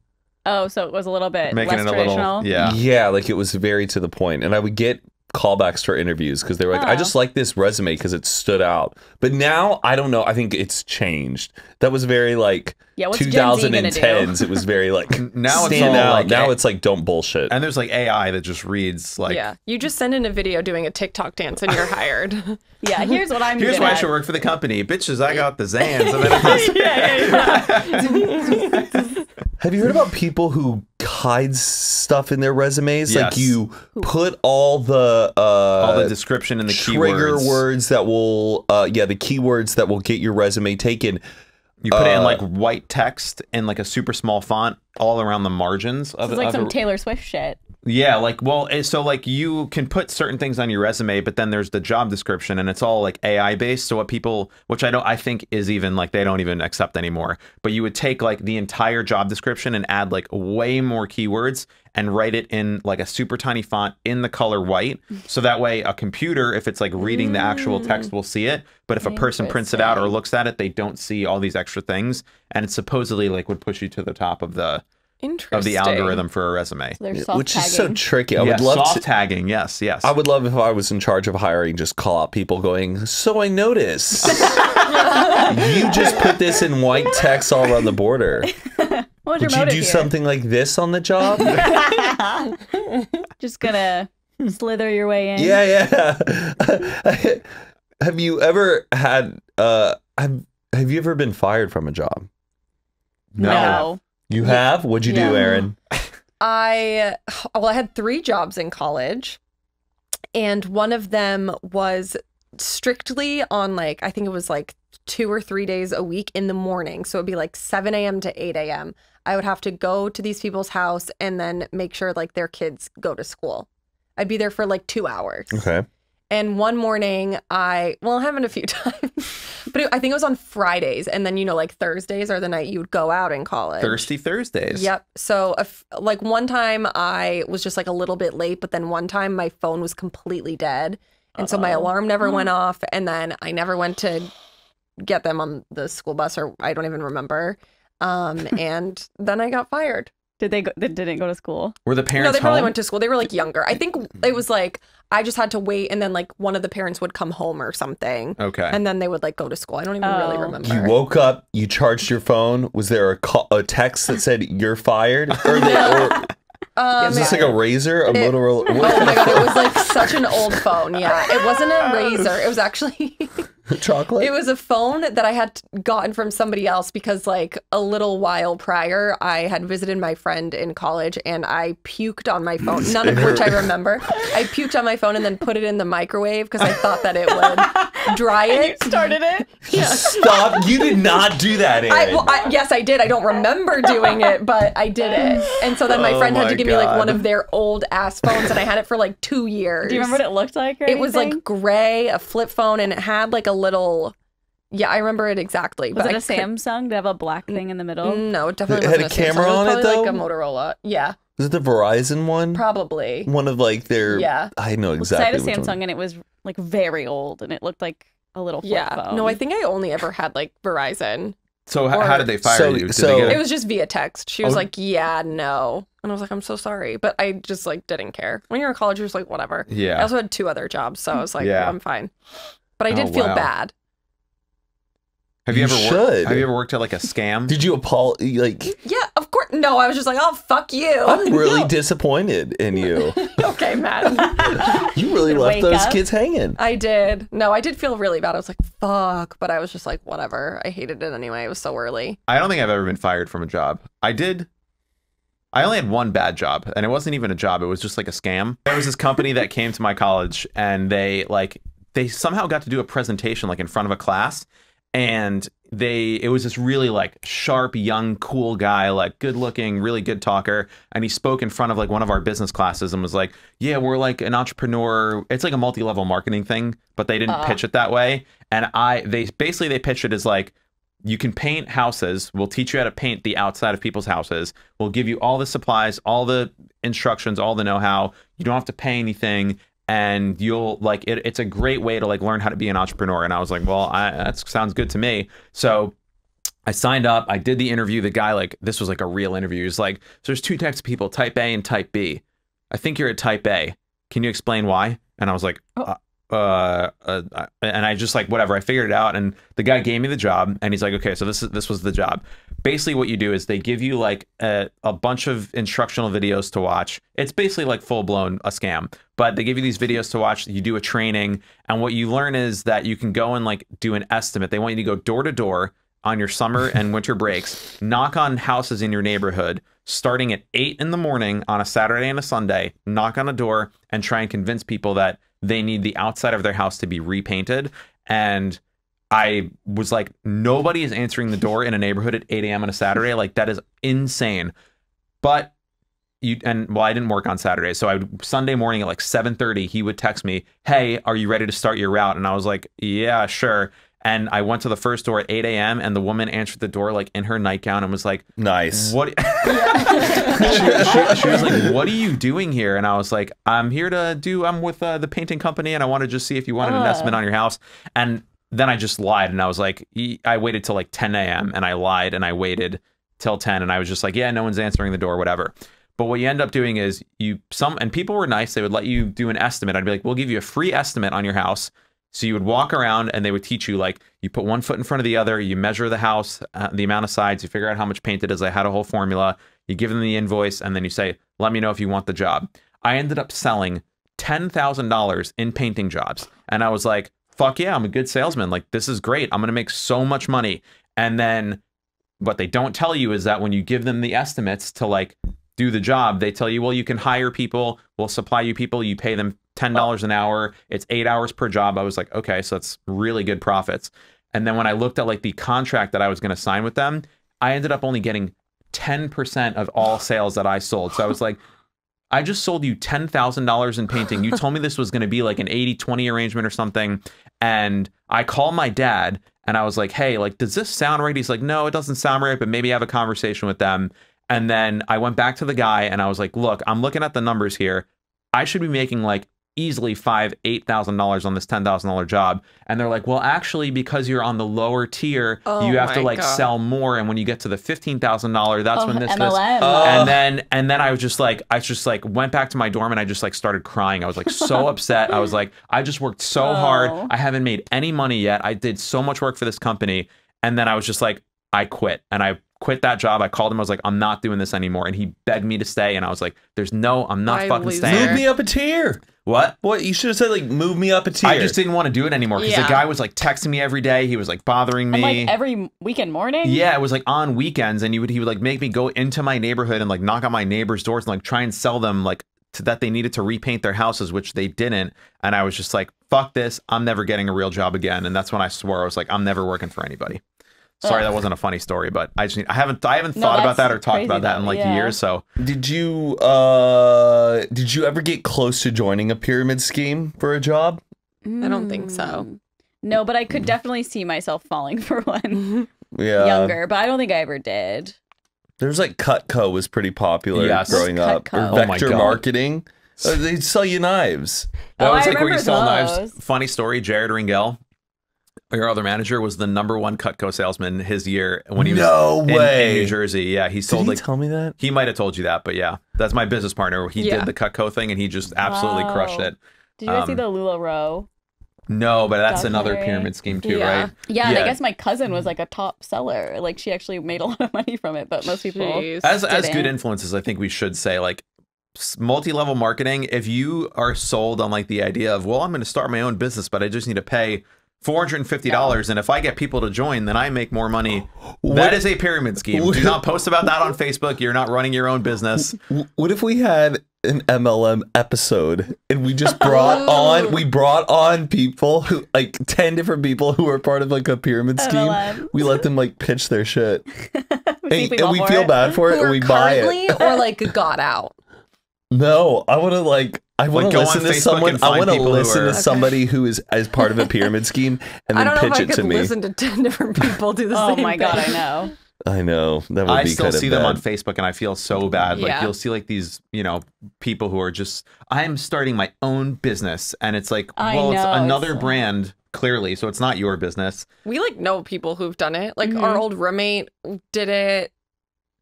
Oh, so it was a little bit making less it a traditional. little, yeah, like it was very to the point, and I would get callbacks for interviews because they were like, I just like this resume because it stood out. But now I don't know. I think it's changed. That was very like 2010s. It was very like now stand it's all out. like now it's like don't bullshit. And there's like AI that just reads like you just send in a video doing a TikTok dance and you're hired. Here's what I'm. Here's why I should work for the company, bitches. I got the Zans. And then Have you heard about people who hide stuff in their resumes? Yes. Like you put all the description and the trigger keywords. words that will the keywords that will get your resume taken. You put it in like white text and like a super small font all around the margins of it. It's like some Taylor Swift shit. Yeah, like, well, so like you can put certain things on your resume, but then there's the job description and it's all like AI based. So what people, which I think is even like, they don't even accept anymore, but you would take like the entire job description and add like way more keywords and write it in like a super tiny font in the color white. So that way a computer, if it's like reading the actual text, will see it. But if a person prints it out or looks at it, they don't see all these extra things. And it supposedly like would push you to the top of the algorithm for a resume, so which is so tricky. I would love soft tagging. Yes. I would love if I was in charge of hiring, just call out people going, so I notice you just put this in white text all around the border. Would you do something like this on the job? Just gonna slither your way in. Yeah. Have you ever had have you ever been fired from a job? No. You have? What'd you do, Erin? I had 3 jobs in college, and one of them was strictly on like, I think it was like 2 or 3 days a week in the morning. So it'd be like 7 a.m. to 8 a.m. I would have to go to these people's house and then make sure like their kids go to school. I'd be there for like 2 hours. Okay. And one morning it happened a few times, but I think it was on Fridays. And then, like Thursdays are the night you would go out in college. Thirsty Thursdays. Yep. So like one time I was just like a little bit late, but then one time my phone was completely dead. And so my alarm never went off. And then I never went to get them on the school bus, or I don't even remember. And then I got fired. Did they didn't go to school? Were the parents No, they probably home? went to school. They were like younger. I think it was like I just had to wait, and then like one of the parents would come home or something. Okay. And then they would like go to school. I don't even really remember. You woke up, you charged your phone. Was there a text that said you're fired? Is this like a Razor? A Motorola? Oh my God, it was like such an old phone. Yeah, it wasn't a Razor. It was actually chocolate. It was a phone that I had gotten from somebody else because like a little while prior, I had visited my friend in college and I puked on my phone. None of which I remember. I puked on my phone and then put it in the microwave because I thought that it would dry it. And you started it? Yeah. Stop! You did not do that, Erin. Yes, I did. I don't remember doing it, but I did it. And so then my friend had to give me like one of their old ass phones, and I had it for like 2 years. Do you remember what it looked like? It was like gray, a flip phone, and it had like a little. Yeah, I remember it exactly. Was it a Samsung? Did it have a black thing in the middle? No, it definitely it wasn't had a camera on it though. Like a Motorola. Yeah. Was it the Verizon one? Probably. One of like their. Yeah. I know exactly. I had a Samsung and it was like very old and it looked like a little flip phone. No, I think I only ever had like Verizon. So how did they fire you? It was just via text. She was like, "Yeah, no," and I was like, "I'm so sorry," but I just like didn't care. When you're in college, you're just like, whatever. Yeah. I also had 2 other jobs, so I was like, I'm fine. But I did feel bad. Have you ever worked at like a scam? Did you apologize? Yeah, of course. No, I was just like, oh, fuck you. I'm really disappointed in you. Okay, man. You really left those kids hanging. I did. No, I did feel really bad. I was like, fuck. But I was just like, whatever. I hated it anyway. It was so early. I don't think I've ever been fired from a job. I only had one bad job, and it wasn't even a job. It was just like a scam. There was this company that came to my college, and they somehow got to do a presentation like in front of a class. And it was this really like sharp, young, cool guy, like good looking, really good talker. And he spoke in front of like one of our business classes and was like, yeah, we're like an entrepreneur. It's like a multi-level marketing thing, but they didn't pitch it that way. And they pitched it as like, you can paint houses. We'll teach you how to paint the outside of people's houses. We'll give you all the supplies, all the instructions, all the know-how. You don't have to pay anything. And you'll like it. It's a great way to like learn how to be an entrepreneur. And I was like, well, that sounds good to me. So I signed up. I did the interview. The guy, like, this was like a real interview. He's like, so there's 2 types of people, type A and type B. I think you're a type A. Can you explain why? And I was like, and I just like, whatever. I figured it out. And the guy gave me the job. And he's like, okay, so this was the job. Basically what you do is they give you like a bunch of instructional videos to watch. It's basically like full blown a scam, but they give you these videos to watch. You do a training, and what you learn is that you can go and like do an estimate. They want you to go door to door on your summer and winter breaks, knock on houses in your neighborhood, starting at 8 in the morning on a Saturday and a Sunday, knock on a door and try and convince people that they need the outside of their house to be repainted. And I was like, nobody is answering the door in a neighborhood at 8 a.m. on a Saturday. Like, that is insane. But I didn't work on Saturday. So Sunday morning at like 7:30, he would text me, hey, are you ready to start your route? And I was like, yeah, sure. And I went to the first door at 8 a.m. and the woman answered the door like in her nightgown and was like, nice. What? she was like, what are you doing here? And I was like, I'm with the painting company and I want to just see if you want an estimate on your house. And then I just lied and I was like, I waited till like 10 a.m. and I lied and I waited till 10 and I was just like, yeah, no one's answering the door, whatever. But what you end up doing is and people were nice. They would let you do an estimate. I'd be like, we'll give you a free estimate on your house. So you would walk around and they would teach you, like, you put one foot in front of the other, you measure the house, the amount of sides, you figure out how much paint it is. I had a whole formula. You give them the invoice and then you say, let me know if you want the job. I ended up selling $10,000 in painting jobs. And I was like, fuck yeah, I'm a good salesman. Like, this is great. I'm going to make so much money. And then what they don't tell you is that when you give them the estimates to like do the job, they tell you, well, you can hire people, we'll supply you people, you pay them $10 an hour, it's 8 hours per job. I was like, okay, so that's really good profits. And then when I looked at like the contract that I was going to sign with them, I ended up only getting 10% of all sales that I sold. So I was like, I just sold you $10,000 in painting. You told me this was going to be like an 80-20 arrangement or something. And I called my dad and I was like, hey, like, does this sound right? He's like, no, it doesn't sound right, but maybe have a conversation with them. And then I went back to the guy and I was like, look, I'm looking at the numbers here. I should be making like easily $8,000 on this $10,000 job. And they're like, well, actually, because you're on the lower tier, you have to like sell more. And when you get to the $15,000, that's when this MLM. And then I just went back to my dorm and I just like started crying. I was like so upset. I was like, I just worked so hard. I haven't made any money yet. I did so much work for this company. And then I was just like, I quit. And I quit that job. I called him. I was like, I'm not doing this anymore. And he begged me to stay. And I was like, I'm not fucking staying. Move me up a tier. What? You should have said, like, move me up a tier. I just didn't want to do it anymore because the guy was like texting me every day. He was like bothering me. Like every weekend morning? Yeah, it was like on weekends. And he would like make me go into my neighborhood and like knock on my neighbors' doors and like try and sell them like that they needed to repaint their houses, which they didn't. And I was just like, fuck this. I'm never getting a real job again. And that's when I swore. I was like, I'm never working for anybody. Sorry, that wasn't a funny story, but I haven't thought about that or talked about that in like years. So did you ever get close to joining a pyramid scheme for a job? I don't think so. No, but I could definitely see myself falling for one. Yeah, younger, but I don't think I ever did. There's like Cutco was pretty popular growing up. Or Vector Marketing. They'd sell you knives. That was like where you sell knives. Funny story, Jared Ringel, your other manager, was the #1 Cutco salesman his year when he was in New Jersey. Yeah, he sold. Did he tell me that? He might have told you that, but yeah, that's my business partner. He did the Cutco thing, and he just absolutely crushed it. Did you guys see the LuLaRoe? No, but that's another pyramid scheme too, right? Yeah, and I guess my cousin was like a top seller. Like she actually made a lot of money from it, but most people as good influencers, I think we should say like multi-level marketing. If you are sold on like the idea of, well, I'm going to start my own business, but I just need to pay $450, and if I get people to join, then I make more money. That is a pyramid scheme. Do not post about that on Facebook. You're not running your own business. What if we had an MLM episode and we just brought on people who like 10 different people who are part of like a pyramid scheme. MLM. We let them like pitch their shit. and we feel bad for it, and we buy it. Or like got out. No, I want to listen to someone. I want to listen to somebody who is as part of a pyramid scheme and then pitch it to me. I listen to 10 different people do the same thing. Oh my God, I know. I know. That would I be still kind see of them bad. on Facebook and I feel so bad. Like you'll see like these, people who are just, I'm starting my own business. And it's like, well, it's another brand, clearly. So it's not your business. We like know people who've done it. Like our old roommate did it.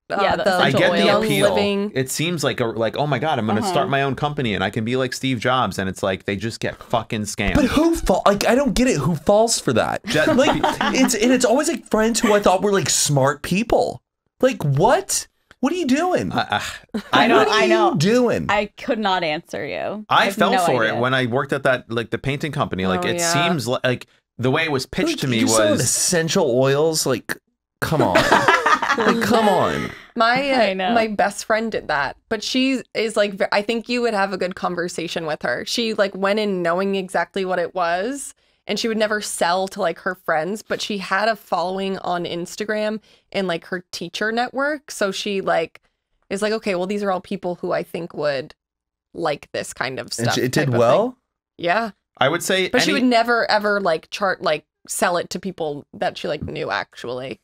I get the appeal. Living. It seems like oh my God, I'm going to start my own company and I can be like Steve Jobs, and it's like they just get fucking scammed. But who I don't get it. Who falls for that? Like it's always like friends who I thought were like smart people. Like what? What are you doing? I know. What are you doing? I could not answer you. I fell for it when I worked at that like the painting company. Like it seems like the way it was pitched to me was essential oils. Like come on. Like, come on. My best friend did that, but she is like, I think you would have a good conversation with her. She like went in knowing exactly what it was, and she would never sell to like her friends, but she had a following on Instagram and like her teacher network. So she like is like, okay, well, these are all people who I think would like this kind of stuff. And it did well? Yeah. I would say, but she would never ever like sell it to people that she like knew actually.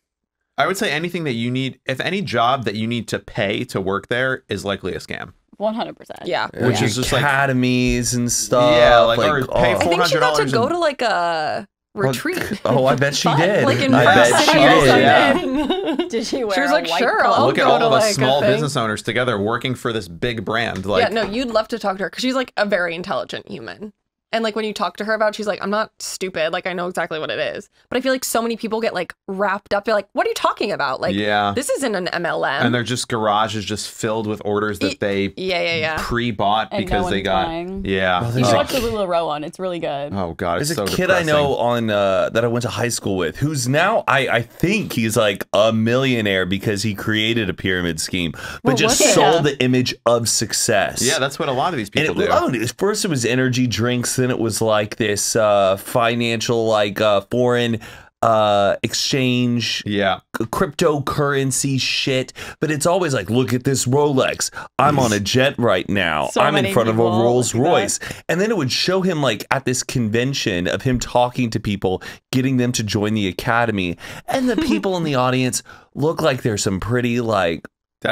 I would say anything that you need, if any job that you need to pay to work there is likely a scam. 100%. Yeah. Which is just academies and stuff. Yeah, like or pay $400. I think she got to go to like a retreat. Oh, I bet she did. Like in I bet she did. Yeah. Did she wear? She was like, sure. Look at all the small business owners together working for this big brand. Like, yeah, no, you'd love to talk to her because she's like a very intelligent human. And like when you talk to her about, she's like, I'm not stupid. Like I know exactly what it is. But I feel like so many people get like wrapped up. They're like, what are you talking about? Like, this isn't an MLM. And their garage is just filled with orders that they pre-bought because they got. Buying. Yeah. You should watch the LuLaRoe one. It's really good. Oh God, there's it's a so kid depressing. I know on that I went to high school with who's now I think he's like a millionaire because he created a pyramid scheme, but just sold the image of success. Yeah, that's what a lot of these people do. First it was energy drinks, then it was like this financial like foreign exchange cryptocurrency shit, but it's always like, look at this Rolex, I'm on a jet right now, I'm in front of a Rolls Royce. And then it would show him like at this convention of him talking to people, getting them to join the academy, and the people in the audience look like they're some pretty like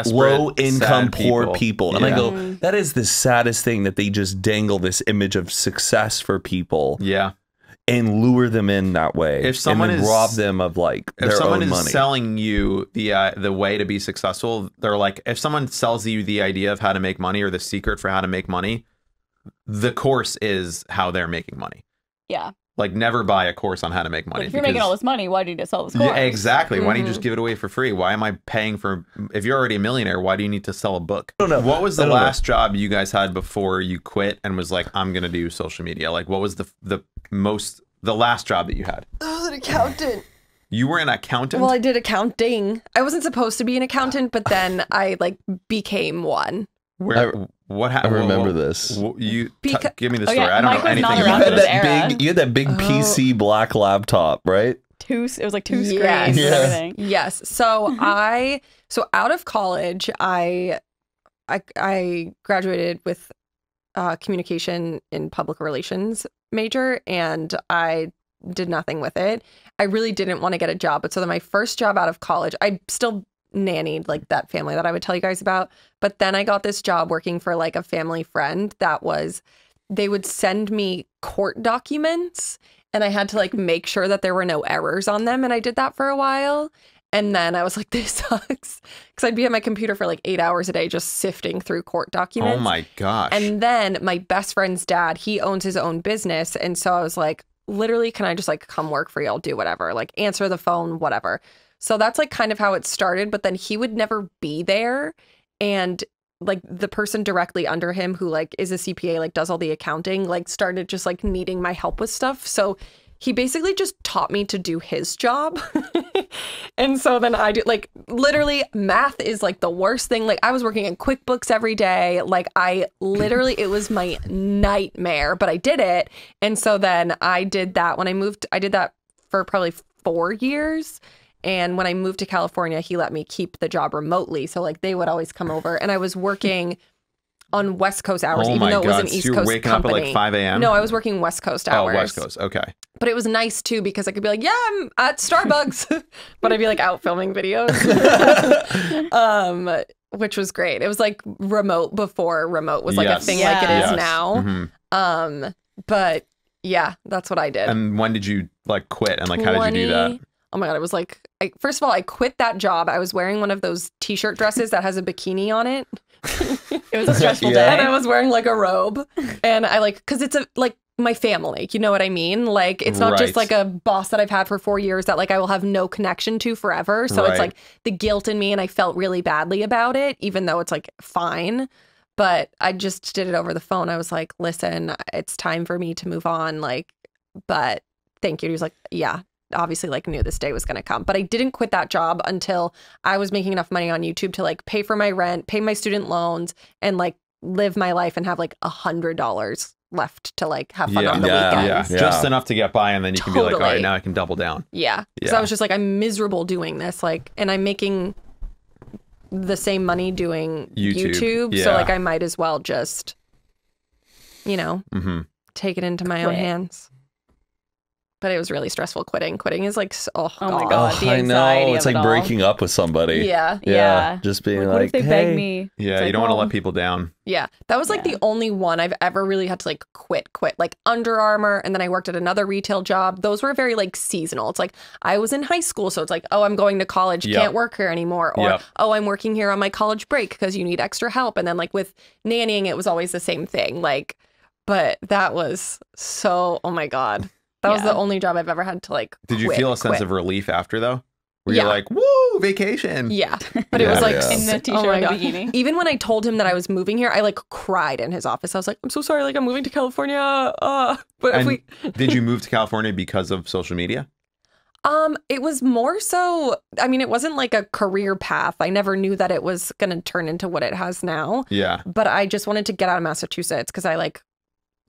low income poor people. And I go, that is the saddest thing, that they just dangle this image of success for people and lure them in that way. If someone and then rob them of like their own money. If someone is selling you the way to be successful, they're like, if someone sells you the idea of how to make money or the secret for how to make money, the course is how they're making money. Yeah. Like, never buy a course on how to make money. Like, if you're making all this money, why do you need to sell this course? Yeah, exactly. Why don't you just give it away for free? Why am I paying for... If you're already a millionaire, why do you need to sell a book? I don't know. What was the last job you guys had before you quit and was like, I'm going to do social media? Like, what was the last job that you had? I was an accountant. You were an accountant? Well, I did accounting. I wasn't supposed to be an accountant, but then I like became one. What happened? I remember this. Give me the story. I don't know anything about it. You had that big PC black laptop, right? It was like two screens and everything. Yes. So out of college, I graduated with communication in public relations major, and I did nothing with it. I really didn't want to get a job, but so then my first job out of college, I still nannied like that family that I would tell you guys about. But then I got this job working for like a family friend they would send me court documents and I had to like make sure that there were no errors on them. And I did that for a while. And then I was like, this sucks. Because I'd be at my computer for like 8 hours a day just sifting through court documents. Oh my gosh. And then my best friend's dad, he owns his own business. And so I was like, literally, can I just like come work for you? I'll do whatever, like answer the phone, whatever. So that's like kind of how it started, but then he would never be there. And like the person directly under him who like is a CPA, like does all the accounting, like started just like needing my help with stuff. So he basically just taught me to do his job. And so then I did like literally math is like the worst thing. Like I was working in QuickBooks every day. Like it was my nightmare, but I did it. And so then I did that when I moved. I did that for probably 4 years. And when I moved to California, he let me keep the job remotely. So like they would always come over, and I was working on West Coast hours, even though it was an East Coast company. You were waking up at like 5 a.m.? No, I was working West Coast hours. Oh, West Coast. Okay. But it was nice too, because I could be like, yeah, I'm at Starbucks, but I'd be like out filming videos, which was great. It was like remote before remote was like a thing like it is now. Mm-hmm. But yeah, that's what I did. And when did you like quit, and like how did you do that? Oh my God, it was like, first of all, I quit that job. I was wearing one of those t-shirt dresses that has a bikini on it. It was a stressful day. And I was wearing like a robe. And I like, because it's like my family, you know what I mean? Like, it's not just like a boss that I've had for 4 years that like I will have no connection to forever. So it's like the guilt in me, and I felt really badly about it, even though it's like fine. But I just did it over the phone. I was like, listen, it's time for me to move on. Like, but thank you. He was like, yeah. Obviously like knew this day was going to come, but I didn't quit that job until I was making enough money on YouTube to like pay for my rent, pay my student loans, and like live my life and have like $100 left to like have fun on the weekends. Yeah. Just enough to get by, and then you can be like, all right, now I can double down. Yeah. So I was just like, I'm miserable doing this, like, and I'm making the same money doing YouTube. So like I might as well just, you know, take it into my own hands. But it was really stressful quitting. Quitting is like, oh my God, the I anxiety know. It's of like it all. breaking up with somebody. Yeah. Just being What if they hey. beg me? Yeah, you don't want to let people down. Yeah, that was like the only one I've ever really had to like quit. Like Under Armour, and then I worked at another retail job. Those were very like seasonal. It's like I was in high school, so it's like, oh, I'm going to college, can't work here anymore. Or, oh, I'm working here on my college break because you need extra help. And then like with nannying, it was always the same thing. Like, but that was so, oh my God. That was the only job I've ever had to like Did you feel a sense of relief after though? Where you're like, woo, vacation. Yeah. But it was like in the t-shirt and bikini. Even when I told him that I was moving here, I like cried in his office. I was like, I'm so sorry, like I'm moving to California. But and did you move to California because of social media? It was more so, I mean, it wasn't like a career path. I never knew that it was gonna turn into what it has now. Yeah. But I just wanted to get out of Massachusetts because I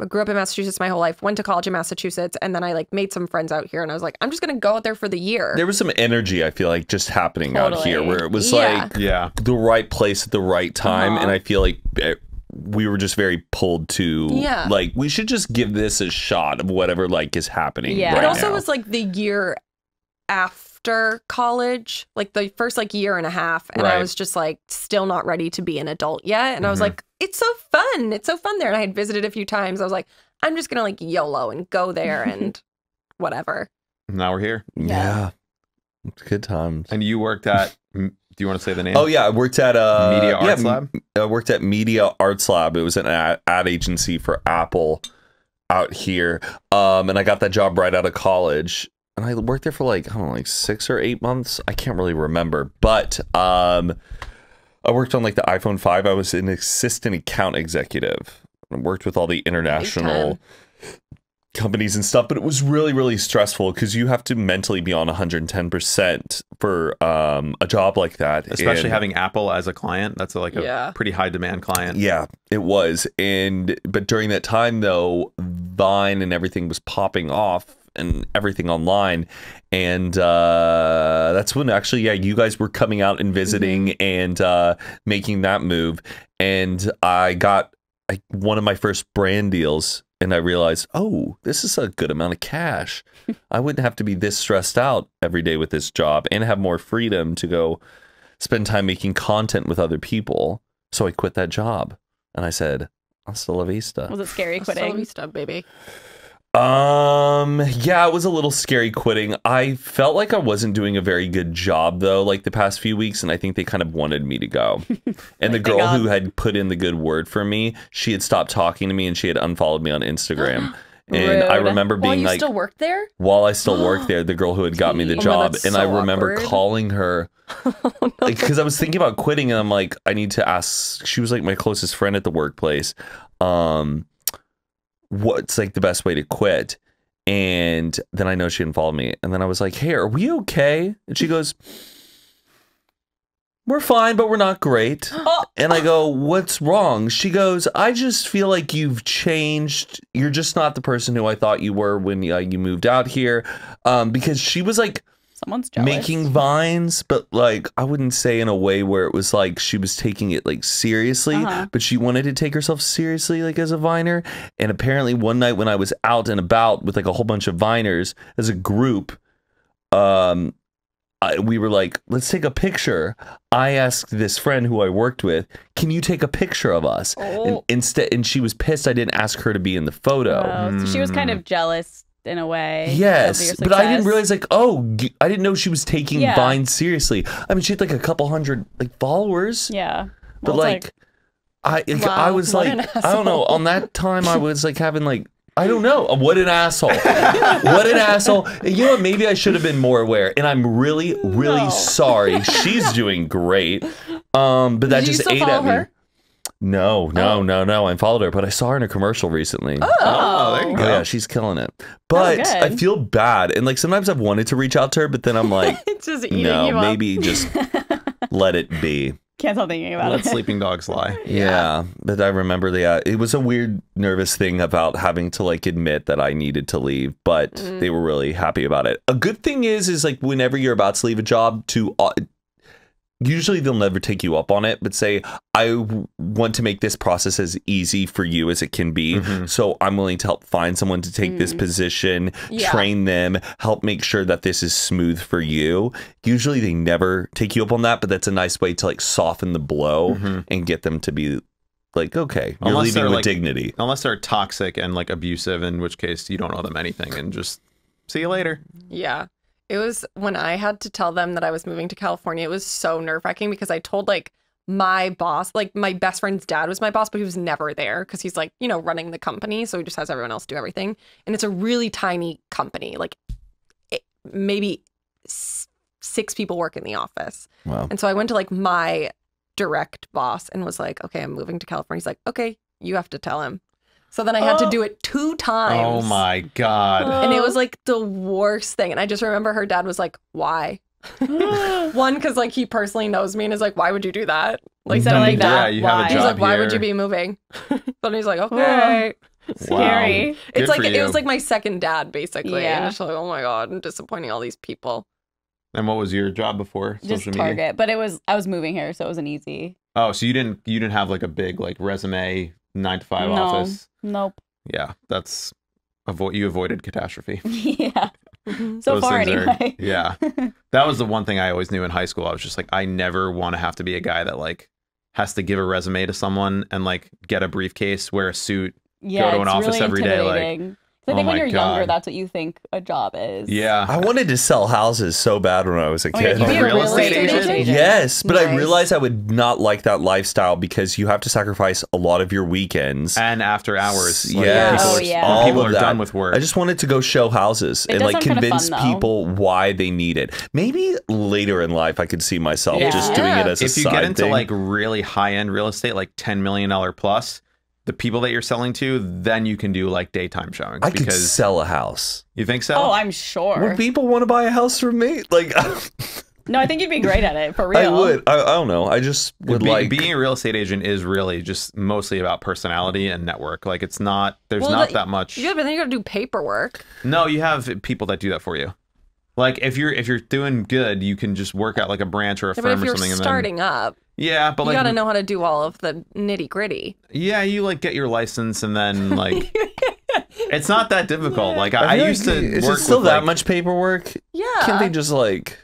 grew up in Massachusetts my whole life, went to college in Massachusetts, and then I like made some friends out here, and I was like, I'm just gonna go out there for the year. There was some energy, I feel like, just happening out here where it was like the right place at the right time, and I feel like we were just very pulled to like, we should just give this a shot of whatever like is happening. Yeah. Right it also now. was like the year after college, like the first like year and a half, and I was just like still not ready to be an adult yet, and I was like, it's so fun there, and I had visited a few times. I was like, I'm just gonna like YOLO and go there and whatever. Now we're here. Yeah. It's good times. And you worked at, do you want to say the name? Oh yeah, I worked at Media Arts Lab. I worked at Media Arts Lab. It was an ad agency for Apple out here, and I got that job right out of college. And I worked there for like, I don't know, like 6 or 8 months. I can't really remember. But I worked on like the iPhone 5. I was an assistant account executive. I worked with all the international companies and stuff. But it was really, really stressful because you have to mentally be on 110% for a job like that. Especially having Apple as a client. That's like a pretty high demand client. Yeah, it was. But during that time, though, Vine and everything was popping off. And everything online, and that's when actually you guys were coming out and visiting and making that move, and I got one of my first brand deals, and I realized, oh, this is a good amount of cash. I wouldn't have to be this stressed out every day with this job and have more freedom to go spend time making content with other people. So I quit that job, and I said, hasta la vista. Was it scary quitting? Hasta la vista, baby. Yeah, it was a little scary quitting. I felt like I wasn't doing a very good job though, like the past few weeks, and I think they kind of wanted me to go. And the girl who had put in the good word for me, she had stopped talking to me and she had unfollowed me on Instagram. And I remember being like, still worked there? While I still worked there, the girl who had got me the job, and I remember calling her because I was thinking about quitting, and I'm like, I need to ask. She was like my closest friend at the workplace. What's like the best way to quit? And then I know she didn't follow me, and then I was like, hey, are we okay? And she goes, we're fine, but we're not great. And I go, what's wrong? She goes, I just feel like you've changed. You're just not the person who I thought you were when you moved out here. Because she was like, someone's jealous. Making vines, but like I wouldn't say in a way where it was like she was taking it like seriously, but she wanted to take herself seriously like as a viner. And apparently one night when I was out and about with like a whole bunch of viners as a group, we were like, let's take a picture. I asked this friend who I worked with, can you take a picture of us? And she was pissed I didn't ask her to be in the photo. So she was kind of jealous in a way. Yes, but I didn't realize like, I didn't know she was taking Vine seriously. I mean, she had like a couple hundred like followers. Yeah. But like I was like, I don't know, on that time I was like having like, I don't know. What an asshole. What an asshole. You know what? Maybe I should have been more aware. And I'm really, really sorry. She's doing great. But that just ate at me. No. I followed her, but I saw her in a commercial recently. Oh, there you go. Yeah, she's killing it. But I feel bad. And like sometimes I've wanted to reach out to her, but then I'm like, it's just eating no, you up. maybe just let it be. Can't stop thinking about Let it. sleeping dogs lie. Yeah, but I remember it was a weird, nervous thing about having to like admit that I needed to leave, but they were really happy about it. A good thing is like whenever you're about to leave a job, usually they'll never take you up on it, but say, I want to make this process as easy for you as it can be. So I'm willing to help find someone to take this position, train them, help make sure that this is smooth for you. Usually they never take you up on that, but that's a nice way to like soften the blow and get them to be like, okay, you're leaving with dignity. Unless they're toxic and like abusive, in which case you don't owe them anything and just see you later. Yeah. It was when I had to tell them that I was moving to California, it was so nerve-wracking because I told like my boss, like my best friend's dad was my boss, but he was never there because he's like, you know, running the company. So he just has everyone else do everything. And it's a really tiny company, like maybe 6 people work in the office. Wow. And so I went to like my direct boss and was like, okay, I'm moving to California. He's like, okay, you have to tell him. So then I had to do it 2 times. Oh my God. And it was like the worst thing. And I just remember her dad was like, why? One, because like he personally knows me and is like, why would you do that? Like something like that. Yeah, you have a He's job like, why here. would you be moving? But he's like, okay. Scary. Wow. It's Good like for it you. was like my second dad basically. Yeah. And it's like, oh my God, I'm disappointing all these people. And what was your job before Just social Target, media? but I was moving here, so it wasn't easy. Oh, so you didn't have like a big like resume 9-to-5 No. office? Nope. Yeah, that's you avoided catastrophe. Yeah. Mhm. So Those far, things are- anyway. yeah, that was the one thing I always knew in high school. I was just like, I never want to have to be a guy that like has to give a resume to someone and like get a briefcase, wear a suit. Yeah, Go to an it's office really every day, like, intimidating. I oh think when my you're younger, God. that's what you think a job is. Yeah, I wanted to sell houses so bad when I was a Oh, yeah, kid. you'd be a Real estate agent? Yes, but I Nice. realized I would not like that lifestyle because you have to sacrifice a lot of your weekends. and after hours. Like, Yes. people Oh, are, yeah. when people All of are that. done with work. I just wanted to go show houses It and does like sound kinda convince fun, though. people why they need it. Maybe later in life I could see myself Yeah. just doing it as a if you side get into thing. like really high end real estate, like $10 million plus, the people that you're selling to, then you can do like daytime showings. I could because sell a house. you think so? Oh, I'm sure. Would people want to buy a house from me? Like, No, I think you'd be great at it, for real. I would. I don't know. I just would like being a real estate agent is really just mostly about personality and network. Like it's not, there's Well, not but- that much. Yeah, but then you got to do paperwork. No, you have people that do that for you. Like if you're doing good, you can just work out like a branch or a Yeah, but firm if or you're something. starting up, Yeah, but you like got to know how to do all of the nitty gritty. yeah, you like get your license and then like it's not that difficult. Like I feel used like, to is work it still with that like, much paperwork? Yeah. Can't they just like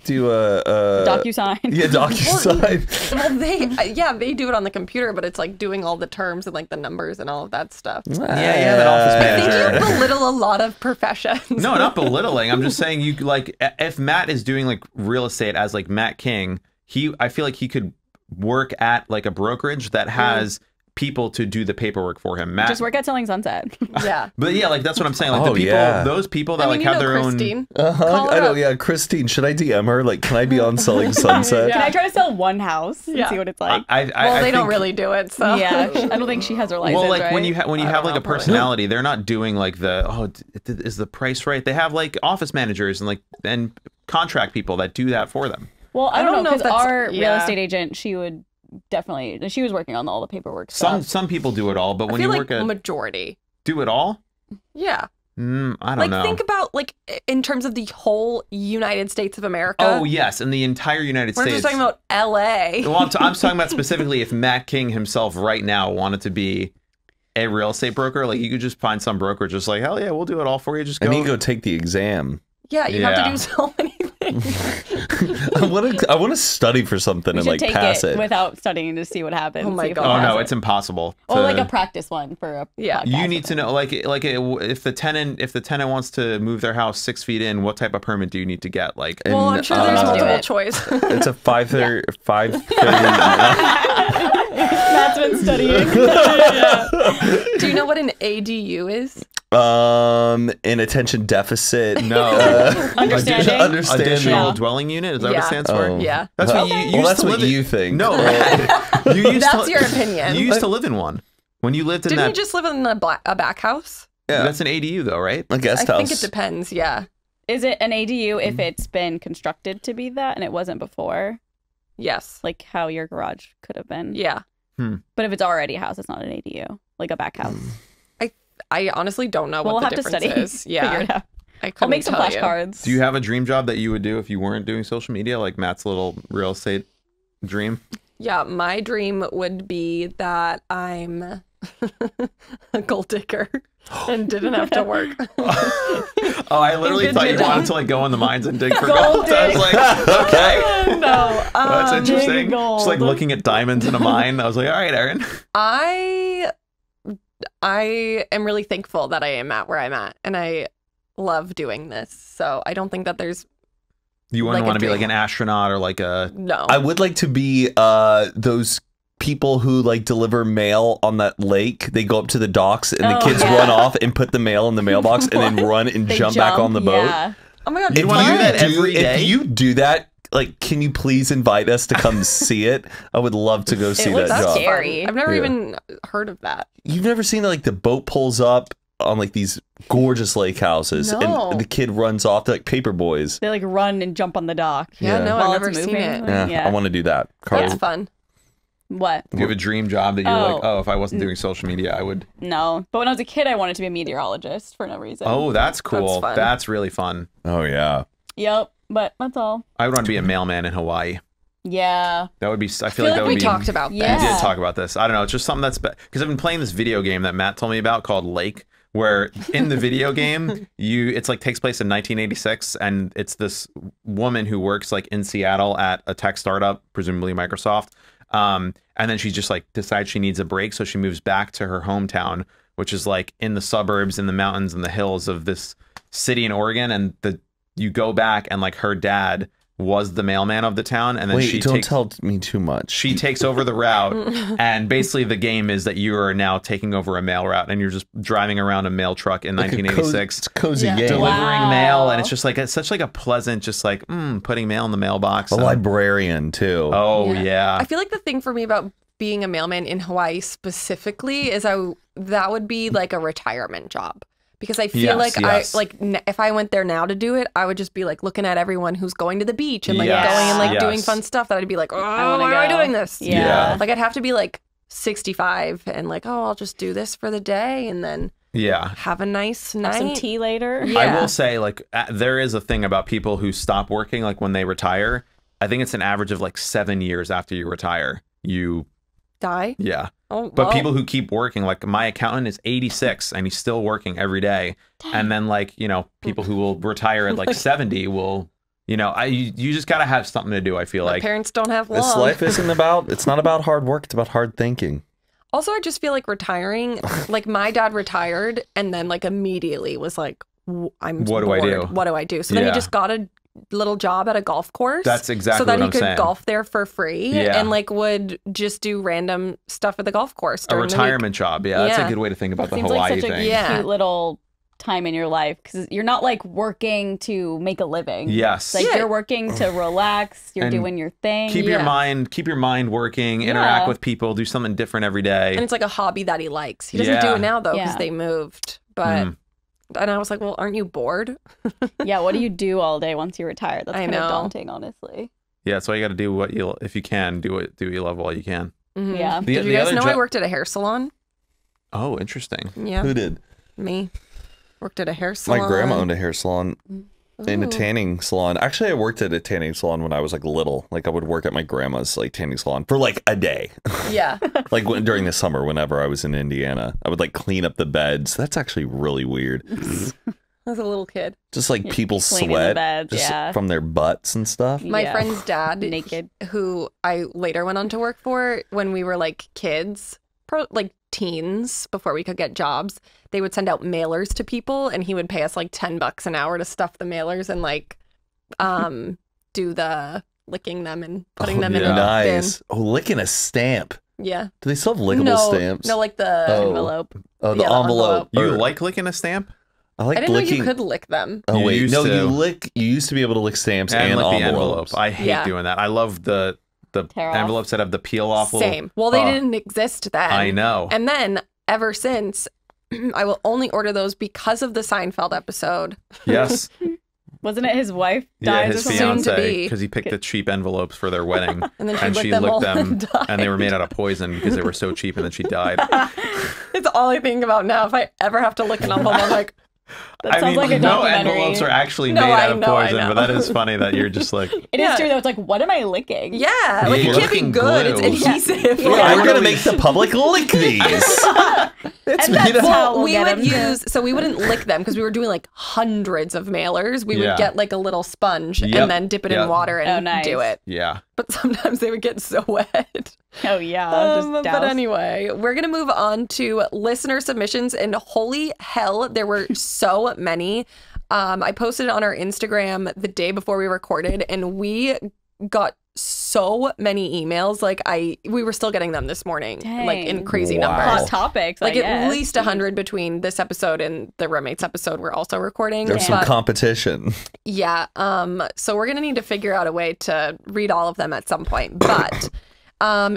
do a DocuSign. Yeah, DocuSign. Well, they do it on the computer, but it's like doing all the terms and like the numbers and all of that stuff. Yeah, you have an office I think manager. you belittle a lot of professions. No, not belittling. I'm just saying you like if Matt is doing like real estate as like Matt King, I feel like he could work at like a brokerage that has people to do the paperwork for him. Matt, Just work at Selling Sunset. Yeah. but yeah, like that's what I'm saying. Like Oh, the people, yeah. those people that I mean, like you have know their Christine. Uh-huh. Call her I know, up. yeah. Christine, should I DM her? Like, can I be on Selling Sunset? Can I try to sell one house and Yeah. see what it's like? I They don't think- really do it, so. Yeah, I don't think she has her license. Well, like right? when you have I like don't a know, personality, they're not doing like is the price right? They have like office managers and contract people that do that for them. Well, I don't know if because that's- our real yeah. estate agent, she was working on all the paperwork stuff. Some people do it all, but I when feel you like work at majority. do it all, Yeah. I don't Like, know. think about, like, in terms of the whole United States of America. Oh yes, in the entire United We're States. just talking about L.A. Well, I'm talking about specifically if Matt King himself right now wanted to be a real estate broker, like you could just find some broker just like, hell yeah, we'll do it all for you. Just go. I need to go take the exam. Yeah, you have to Yeah. do so many things. I want to study for something You and should like take pass it it. without studying to see what happens. Oh my see if God. it Oh no, passes. it's impossible. Or like a practice one for a Yeah. podcast You or need to know, if the tenant wants to move their house 6 feet in, what type of permit do you need to get? Like, And, Well, I'm sure there's do multiple it. choice. It's a 5:30. 5:30. That's been studying. Do you know what an ADU is? An attention deficit. no, Understanding. Understanding. additional Yeah. dwelling unit. Is that what Yeah. it stands for? Oh. Yeah. That's what you Well, used that's to what live you in. think. No, you used That's to, your opinion. You used to live in one when you lived in Didn't that. he just live in a back house? Yeah. That's an ADU though, right? A guest I house. think it depends, yeah. Is it an ADU if it's been constructed to be that and it wasn't before? Yes. Like how your garage could have been. Yeah. But if it's already a house, it's not an ADU, like a back house. I honestly don't know what we'll the have to difference study. is. Yeah. Figure it out. I'll make some flashcards. Do you have a dream job that you would do if you weren't doing social media, like Matt's little real estate dream? Yeah, my dream would be that I'm a gold digger and didn't have to work. I literally thought you wanted to like go in the mines and dig for gold. I was like, okay. No. That's interesting. Just like looking at diamonds in a mine. I was like, all right, Aaron. I am really thankful that I am at where I'm at, and I love doing this. So I don't think that there's. You wouldn't want to be like an astronaut or like a. No. I would like to be those people who like deliver mail on that lake. They go up to the docks and the kids run off and put the mail in the mailbox and then run and jump back on the boat. Yeah. Oh my God. You want to do that every day? If you do that, like, can you please invite us to come see it? I would love to go see that job. Scary. I've never even heard of that. You've never seen like the boat pulls up on like these gorgeous lake houses and the kid runs off. They're like paper boys. They like run and jump on the dock. Yeah, no, while I've never it's seen moving. it. Yeah, I want to do that. That's fun. What? Do you have a dream job that you're like, oh, if I wasn't doing social media, I would? No. But when I was a kid, I wanted to be a meteorologist for no reason. Oh, that's cool. That's fun. That's really fun. Oh, yeah. Yep. But that's all. I would want to be a mailman in Hawaii. Yeah. That would be, I feel like that would we be. talked about this. We did talk about this. I don't know. It's just something that's, because I've been playing this video game that Matt told me about called Lake, where in the video game, it's like takes place in 1986, and it's this woman who works like in Seattle at a tech startup, presumably Microsoft. And then she just like decides she needs a break. So she moves back to her hometown, which is like in the suburbs, in the mountains and the hills of this city in Oregon. And you go back and like her dad was the mailman of the town. And then don't tell me too much. She takes over the route. And basically the game is that you are now taking over a mail route and you're just driving around a mail truck in 1986. It's a cozy game. Delivering mail. And it's just like, it's such like a pleasant, just like, putting mail in the mailbox. A librarian too. Oh yeah. I feel like the thing for me about being a mailman in Hawaii specifically is that would be like a retirement job. Because I feel if I went there now to do it, I would just be like looking at everyone who's going to the beach and like going and like doing fun stuff that I'd be like, oh, why am I doing this? Yeah. Like I'd have to be like 65 and like, oh, I'll just do this for the day and then have a nice night. Have some tea later. Yeah. I will say like there is a thing about people who stop working like when they retire. I think it's an average of like 7 years after you retire. You die? Yeah. Oh, but people who keep working, like my accountant is 86 and he's still working every day. Dang. And then like, people who will retire at like 70 will, you just got to have something to do. I feel like parents don't have long. This life it's not about hard work. It's about hard thinking. Also, I just feel like retiring, like my dad retired and then like immediately was like, I'm what bored. do I do? What do I do? So then he just got a little job at a golf course. That's exactly so that what he I'm could saying. golf there for free and like would just do random stuff at the golf course. A retirement job. Yeah, that's a good way to think about the Hawaii like such thing. A cute little time in your life because you're not like working to make a living. Yes. Like you're working to relax. You're doing your thing. Keep your mind working, interact with people, do something different every day. And it's like a hobby that he likes. He doesn't do it now though because they moved. But and I was like, well, aren't you bored? Yeah, what do you do all day once you retire? That's kind of daunting, honestly. Yeah, so you got to do what if you can, do what you love while you can. Mm-hmm. Yeah. Did you guys know I worked at a hair salon? Oh, interesting. Yeah. Who did? Me. Worked at a hair salon. My grandma owned a hair salon. In a tanning salon. Actually, I worked at a tanning salon when I was like little. Like I would work at my grandma's like tanning salon for like a day. Yeah. Like during the summer, whenever I was in Indiana, I would like clean up the beds. That's actually really weird. As a little kid. Just like people sweat from their butts and stuff. My friend's dad, naked, who I later went on to work for when we were like kids, like teens before we could get jobs, they would send out mailers to people and he would pay us like $10 an hour to stuff the mailers and like do the licking them and putting them in a bin. Oh, licking a stamp. Yeah. Do they still have lickable stamps? No, like the envelope. Oh, the envelope. You like licking a stamp? I didn't know you could lick them. Oh wait, no, you used to be able to lick stamps and lick the envelopes. I hate doing that. I love the envelopes that have the peel off. Same. Well, they didn't exist then. I know. And then ever since, I will only order those because of the Seinfeld episode. Yes. Wasn't it his wife Yeah, dies his or something? fiance, because he picked the cheap envelopes for their wedding, and then and she licked licked them, them and they were made out of poison because they were so cheap, and then she died. It's all I think about now. If I ever have to lick an envelope, I'm like, That sounds like a no documentary. envelopes are actually made out of poison, but that is funny that you're just like... It is true, though. It's like, what am I licking? Yeah, like it can't be good. It's adhesive. I'm going to make the public lick these. We would use, so we wouldn't lick them because we were doing like hundreds of mailers. We would get like a little sponge and then dip it in water and do it. Yeah. But sometimes they would get so wet. Oh, yeah. But anyway, we're going to move on to listener submissions. And holy hell, there were so many. I posted it on our Instagram the day before we recorded, and we got so many emails. Like we were still getting them this morning. Dang. Like in crazy numbers. Hot topics. Like at least 100 between this episode and the roommates episode we're also recording. There's some competition. Yeah. So we're gonna need to figure out a way to read all of them at some point. But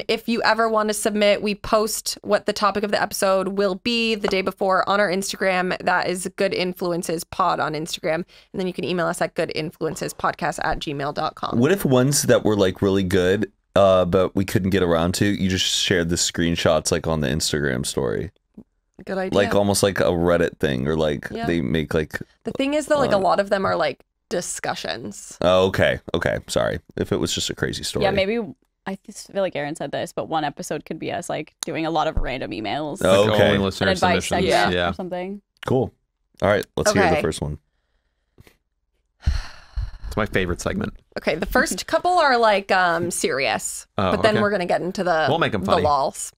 if you ever want to submit, we post what the topic of the episode will be the day before on our Instagram. That is Good Influences Pod on Instagram. And then you can email us at goodinfluencespodcast@gmail.com. What if ones that were like really good, but we couldn't get around to, you just shared the screenshots like on the Instagram story? Good idea. Like almost like a Reddit thing, or like they make like... The thing is though, like a lot of them are like discussions. Oh, okay. Okay. Sorry. If it was just a crazy story. Yeah, maybe... I just feel like Aaron said this, but one episode could be us like doing a lot of random emails. Oh, like okay. listener An advice submissions. segment Yeah. or something. Cool. All right. Let's hear the first one. It's my favorite segment. Okay, the first couple are like serious, but then we're gonna get into We'll make them funny. the lols.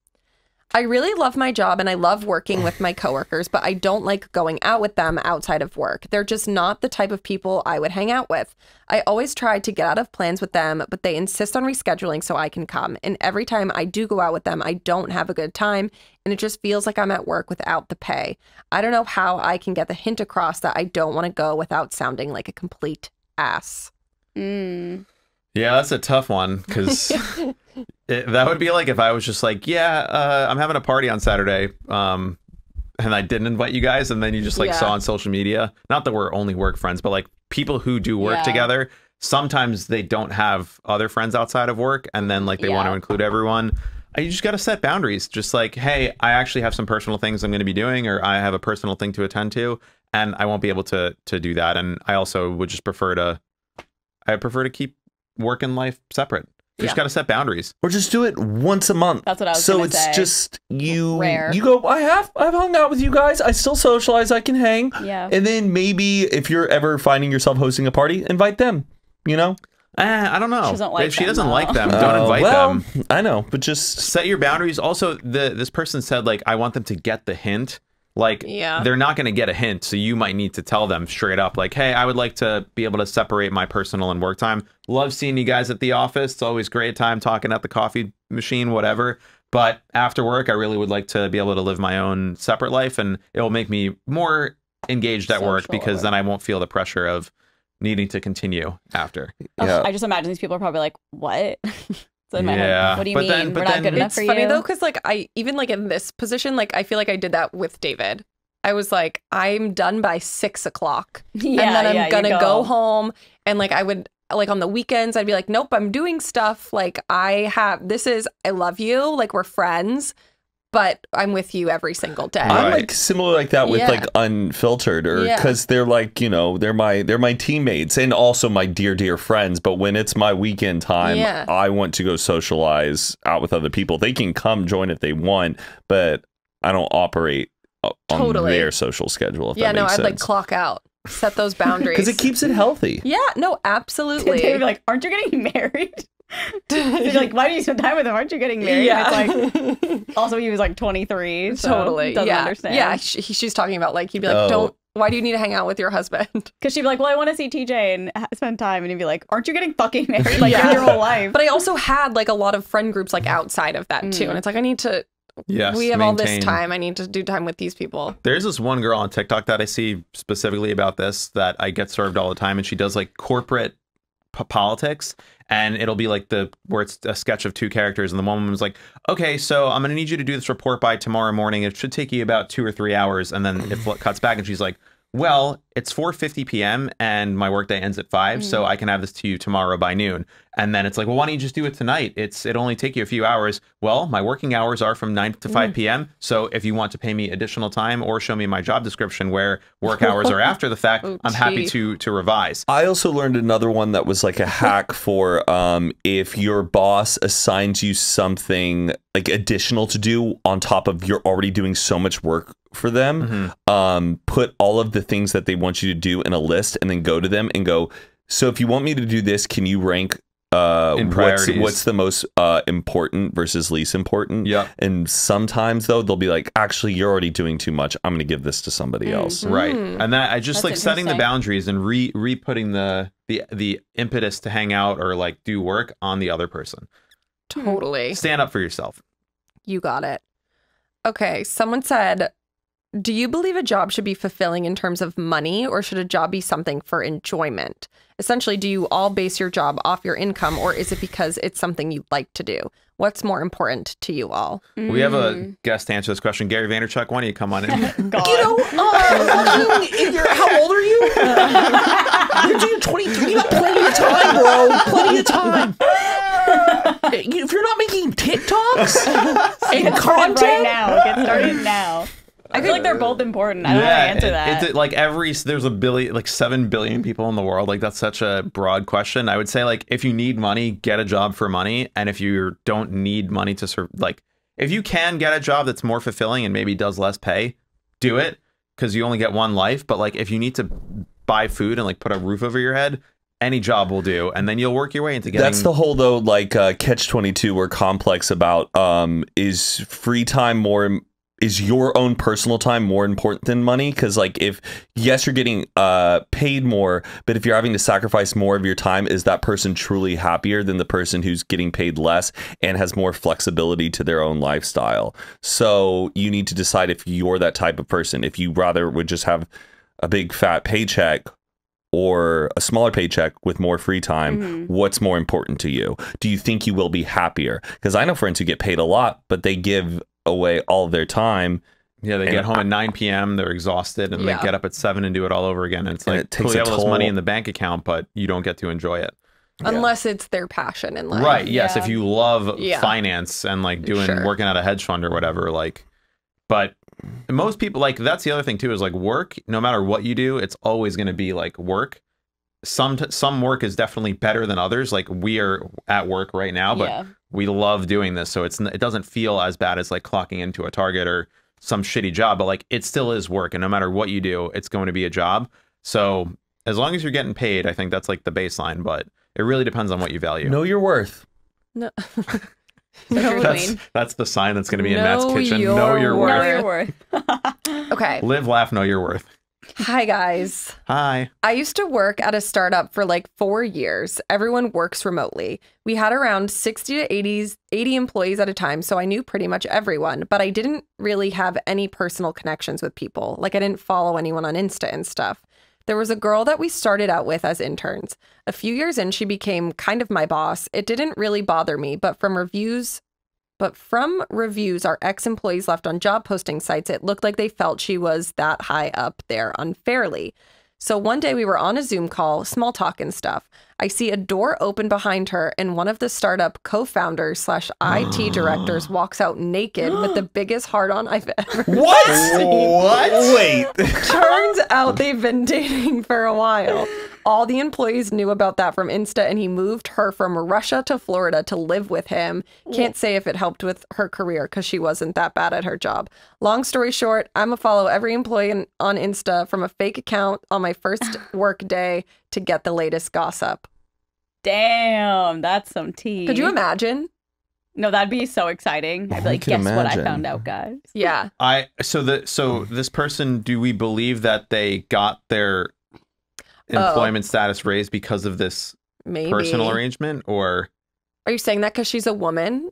I really love my job and I love working with my coworkers, but I don't like going out with them outside of work. They're just not the type of people I would hang out with. I always try to get out of plans with them, but they insist on rescheduling so I can come. And every time I do go out with them, I don't have a good time, and it just feels like I'm at work without the pay. I don't know how I can get the hint across that I don't want to go without sounding like a complete ass. Yeah, that's a tough one, because that would be like if I was just like, I'm having a party on Saturday, and I didn't invite you guys, and then you just like saw on social media. Not that we're only work friends, but like people who do work together, sometimes they don't have other friends outside of work, and then like they want to include everyone. You just got to set boundaries. Just like, hey, I actually have some personal things I'm going to be doing, or I have a personal thing to attend to, and I won't be able to do that. And I also would just prefer to keep work and life separate. You just got to set boundaries, or just do it once a month. That's what I was so gonna it's say. Just Rare. you go, I've hung out with you guys, I still socialize, I can hang, and then maybe if you're ever finding yourself hosting a party, invite them, you know. I don't know. If she doesn't like them, don't invite them. I know, but just set your boundaries. Also, this person said like, I want them to get the hint. Like, they're not going to get a hint, so you might need to tell them straight up, like, hey, I would like to be able to separate my personal and work time. Love seeing you guys at the office. It's always great time talking at the coffee machine, whatever. But after work, I really would like to be able to live my own separate life, and it will make me more engaged at work, because then I won't feel the pressure of needing to continue after. I just imagine these people are probably like, what? So in my head, what do you mean? We're not good enough for you? It's funny though, because like even like in this position, like I feel like I did that with David. I was like, I'm done by 6 o'clock, and then I'm gonna go home, and like I would like on the weekends I'd be like, nope, I'm doing stuff. Like I love you, like we're friends, but I'm with you every single day. I'm like similar like that with like Unfiltered, or because they're like, you know, they're my teammates and also my dear friends. But when it's my weekend time, I want to go socialize out with other people. They can come join if they want, but I don't operate on their social schedule. If that makes sense. I'd like clock out. Set those boundaries. Because it keeps it healthy. Yeah, no, absolutely. They'd be like, aren't you getting married? You're like, why do you spend time with him? Aren't you getting married? And it's like, also he was like 23. So totally. Doesn't understand. Yeah, she's talking about like, he'd be like, why do you need to hang out with your husband? Because she'd be like, well, I want to see TJ and spend time. And he'd be like, aren't you getting fucking married? Like, your whole life. But I also had like a lot of friend groups like outside of that too. And it's like, I need to, we have all this time. I need to do time with these people. There's this one girl on TikTok that I see specifically about this that I get served all the time. And she does like corporate politics. And it'll be like where it's a sketch of two characters, and the one was like, okay, so I'm gonna need you to do this report by tomorrow morning. It should take you about 2 or 3 hours. And then it cuts back and she's like, well, it's 4:50 p.m. and my workday ends at 5, so I can have this to you tomorrow by noon. And then it's like, well, why don't you just do it tonight? It only take you a few hours. Well, my working hours are from 9 to 5 p.m. So if you want to pay me additional time or show me my job description where work hours are after the fact, I'm happy to revise. I also learned another one that was like a hack for if your boss assigns you something like additional to do on top of you're already doing so much work for them, put all of the things that they want you to do in a list and then go to them and go, so if you want me to do this, can you rank what's the most important versus least important? Yeah. And sometimes though they'll be like, actually, you're already doing too much. I'm going to give this to somebody else. Right. And that I just like setting the boundaries and re-putting the impetus to hang out or like do work on the other person. Totally. Stand up for yourself. You got it. Okay. Someone said, do you believe a job should be fulfilling in terms of money, or should a job be something for enjoyment? Essentially, do you all base your job off your income, or is it because it's something you like to do? What's more important to you all? We have a guest to answer this question. Gary Vaynerchuk, why don't you come on in? God. How old are you? You're 23. You got plenty of time, bro. Plenty of time. If you're not making TikToks and content right now, get started now. I feel like they're both important. I don't know how to answer that. It's like there's 7 billion people in the world. Like that's such a broad question. I would say like if you need money, get a job for money, and if you don't need money to serve, like if you can get a job that's more fulfilling and maybe does less pay, do it because you only get one life. But like if you need to buy food and like put a roof over your head, any job will do, and then you'll work your way into getting. That's the whole though, like catch-22 we're complex about. Is free time more? Is your own personal time more important than money? Because like if yes, you're getting paid more, but if you're having to sacrifice more of your time, is that person truly happier than the person who's getting paid less and has more flexibility to their own lifestyle? So you need to decide if you're that type of person. If you rather would just have a big fat paycheck or a smaller paycheck with more free time, what's more important to you? Do you think you will be happier? Because I know friends who get paid a lot, but they give away all of their time. Yeah, they get home at 9 p.m. They're exhausted, and they get up at 7 and do it all over again. And it's like, cool, you have all this money in the bank account, but you don't get to enjoy it. Unless it's their passion in life. Right, yes, if you love finance and like working at a hedge fund or whatever, like, but most people, like, that's the other thing too, is like work, no matter what you do, it's always going to be like work. Some work is definitely better than others. Like we are at work right now, but we love doing this, so it doesn't feel as bad as like clocking into a Target or some shitty job. But like it still is work, and no matter what you do, it's going to be a job. So as long as you're getting paid, I think that's like the baseline. But it really depends on what you value. Know your worth. No. That's the sign that's going to be in Matt's kitchen. Know your worth. Know your worth. Okay. Live, laugh, know your worth. Hi, guys. Hi. I used to work at a startup for like 4 years. Everyone works remotely. We had around 60 to 80 employees at a time, so I knew pretty much everyone, but I didn't really have any personal connections with people. Like I didn't follow anyone on Insta and stuff. There was a girl that we started out with as interns. A few years in, she became kind of my boss. It didn't really bother me, but from reviews our ex-employees left on job posting sites, it looked like they felt she was that high up there unfairly. So one day we were on a Zoom call, small talk and stuff. I see a door open behind her, and one of the startup co-founders / IT directors walks out naked with the biggest hard-on I've ever seen. What? Wait. Turns out they've been dating for a while. All the employees knew about that from Insta, and he moved her from Russia to Florida to live with him. Can't say if it helped with her career because she wasn't that bad at her job. Long story short, I'm going to follow every employee on Insta from a fake account on my first work day to get the latest gossip. Damn, that's some tea. Could you imagine? No, that'd be so exciting. I'd be like, guess what I found out, guys. Yeah. So this person, do we believe that they got their employment status raised because of this personal arrangement, or Are you saying that because she's a woman?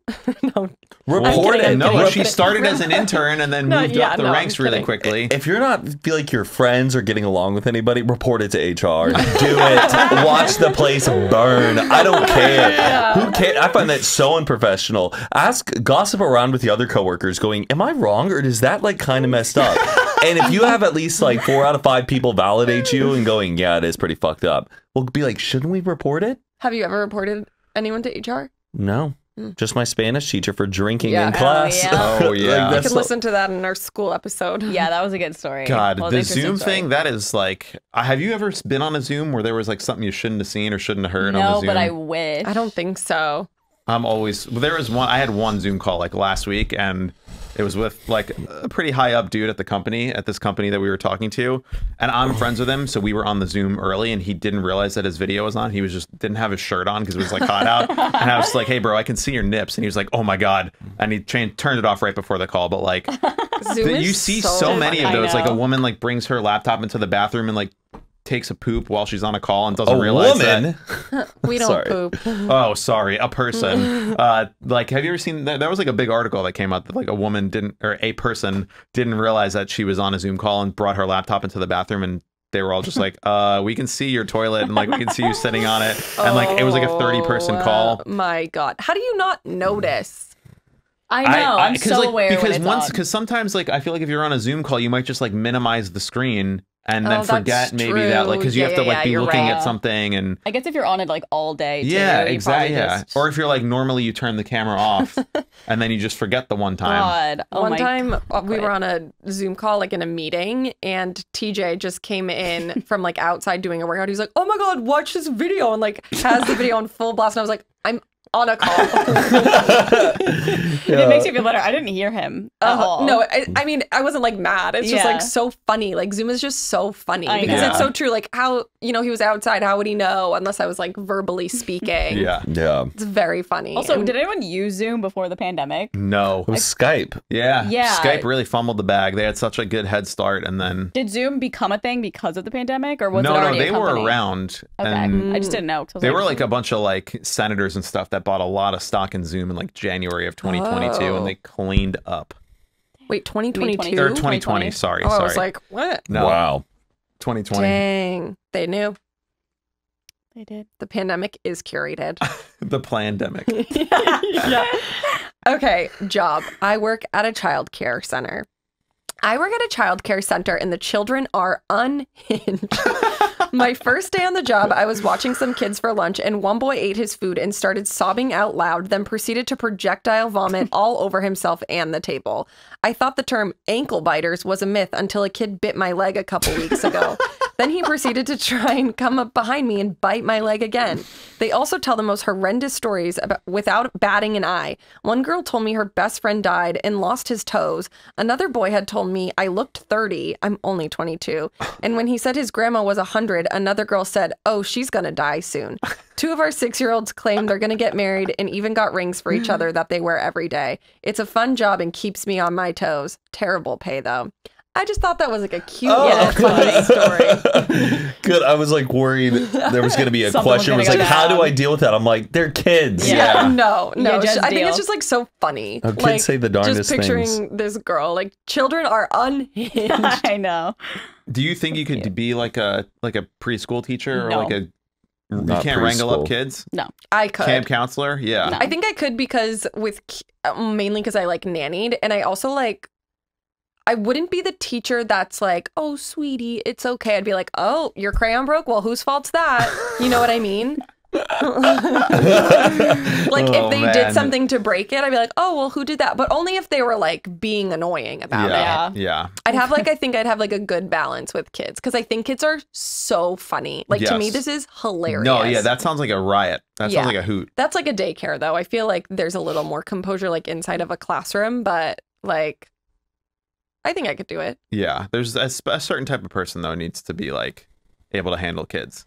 No. Report it. No, she started as an intern and then moved up the ranks really quickly. If you're not feel like your friends are getting along with anybody, report it to HR. Do it. Watch the place burn. I don't care. Who cares? I find that so unprofessional. Gossip around with the other coworkers going, am I wrong or is that like kind of messed up? And if you have at least like 4 out of 5 people validate you and going, yeah, it is pretty fucked up, we'll be like, shouldn't we report it? Have you ever reported anyone to HR? No. Just my Spanish teacher for drinking in class. Oh, yeah. You can listen to that in our school episode. Yeah, that was a good story. God, the Zoom thing, that is like, have you ever been on a Zoom where there was like something you shouldn't have seen or shouldn't have heard on a Zoom? No, but I wish. I don't think so. There was one, I had one Zoom call like last week and it was with like a pretty high up dude at this company that we were talking to. And I'm friends with him. So we were on the Zoom early and he didn't realize that his video was on. He was didn't have his shirt on because it was like hot out. And I was like, hey bro, I can see your nips. And he was like, oh my God. And he turned it off right before the call. But like, you see so many of those. Like a woman like brings her laptop into the bathroom and like takes a poop while she's on a call and doesn't realize that. We don't poop. Oh, sorry. A person. Like, have you ever seen that? There was like a big article that came out that like a person didn't realize that she was on a Zoom call and brought her laptop into the bathroom and they were all just like, we can see your toilet and like we can see you sitting on it. And like it was like a 30-person call. My God. How do you not notice? I know. I'm so aware because sometimes like I feel like if you're on a Zoom call, you might just like minimize the screen and then forget maybe that like because you have to like be looking at something. And I guess if you're on it like all day too, exactly, or if you're like normally you turn the camera off and then you just forget the one time. One time we were on a Zoom call like in a meeting and TJ just came in from like outside doing a workout. He's like, oh my God, watch this video, and like has the video on full blast, and I was like, I'm on a call. It makes you feel better. I didn't hear him at all. No, I mean, I wasn't like mad. It's just like so funny. Like Zoom is just so funny because it's so true. Like how, he was outside. How would he know unless I was like verbally speaking? Yeah. It's very funny. Also, did anyone use Zoom before the pandemic? No. It was Skype. Yeah. Skype really fumbled the bag. They had such a good head start and then... Did Zoom become a thing because of the pandemic or was it already they were around. Okay. And I just didn't know. They were like a bunch of like senators and stuff that bought a lot of stock in Zoom in like January of 2022 and they cleaned up. Wait, 2022? Or 2020, sorry. I was like, what? No. Wow. 2020. Dang. They knew. They did. The pandemic is curated. The plandemic. Yeah. Okay, job. I work at a child care center. I work at a child care center and the children are unhinged. My first day on the job, I was watching some kids for lunch and one boy ate his food and started sobbing out loud, then proceeded to projectile vomit all over himself and the table. I thought the term ankle biters was a myth until a kid bit my leg a couple weeks ago. Then he proceeded to try and come up behind me and bite my leg again. They also tell the most horrendous stories without batting an eye. One girl told me her best friend died and lost his toes. Another boy had told me I looked 30. I'm only 22. And when he said his grandma was 100, another girl said, oh, she's gonna die soon. 2 of our 6-year-olds claim they're gonna get married and even got rings for each other that they wear every day. It's a fun job and keeps me on my toes. Terrible pay, though. I just thought that was like a cute funny story. Good. I was like worried there was going to be a question. It was like, how do I deal with that? I'm like, they're kids. No. I think it's just like so funny. Kids like, say the darndest just picturing things. This girl, like children are unhinged. I know. Do you think you could be like a preschool teacher or No. like you can't wrangle up kids? No. I could. Camp counselor? Yeah. No. I think I could because mainly because I like nannied and I also like I wouldn't be the teacher that's like, oh, sweetie, it's okay. I'd be like, oh, your crayon broke? Well, whose fault's that? You know what I mean? Like, if they did something to break it, I'd be like, oh, well, who did that? But only if they were, like, being annoying about it. Yeah. I think I'd have, like, a good balance with kids because I think kids are so funny. Like, to me, this is hilarious. No, yeah, that sounds like a riot. That sounds like a hoot. That's like a daycare, though. I feel like there's a little more composure, like, inside of a classroom, but, like... I think I could do it. Yeah. There's a certain type of person, though, needs to be, like, able to handle kids.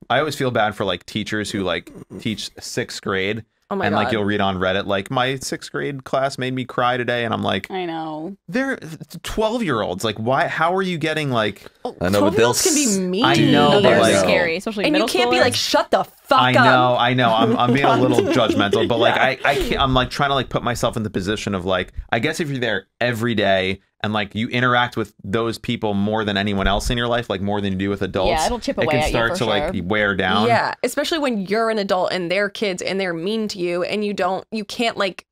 I always feel bad for, like, teachers who, like, teach 6th grade Oh my and God. like you'll read on Reddit like my 6th grade class made me cry today, and I'm like, I know. they're 12-year-olds. Like, why? How are you getting like? I know, but they'll can be mean. I know, No, they're but like, scary, especially and middle you can't be schoolers. like, shut the fuck I up. know. I'm being a little judgmental, but like I can't, I'm like trying to like put myself in the position of like, I guess if you're there every day and like you interact with those people more than anyone else in your life, like more than you do with adults, Yeah, it'll chip away it can at you start for to like sure. wear down. Yeah, especially when you're an adult and they're kids and they're mean to you and you can't like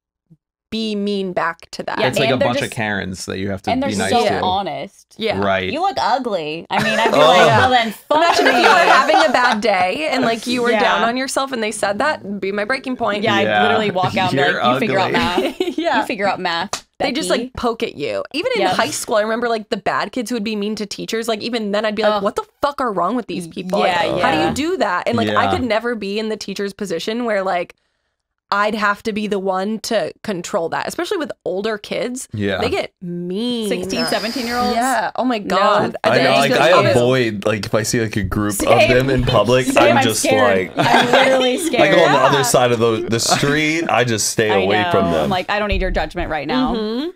be mean back to that. Yeah, It's like a and they're bunch of just- Karens that you have to and they're be nice so to. honest. Yeah. Right. You look ugly. I mean, I'd be like, well then, fuck Imagine if me. you were having a bad day and like you were Yeah. down on yourself and they said that, it'd be my breaking point. Yeah, Yeah. I'd literally walk out and be You're like, you figure out ugly. math. Yeah. You figure out math. They just Becky. like poke at you. Even in Yep. high school, I remember like the bad kids who would be mean to teachers. Like even then I'd be like, Ugh. what the fuck are wrong with these people? Yeah, Like, How do yeah. you do that? And like I Yeah. could never be in the teacher's position where like I'd have to be the one to control that, especially with older kids. Yeah. They get mean. 16, 17-year-olds. Yeah. Oh my God. I know, like I always- avoid like if I see like a group Same. of them in public, Same, I'm just scared. like I'm literally I scared. go on the other side of the street. I just stay I away know. from them. I'm like, I don't need your judgment right now. Mm-hmm.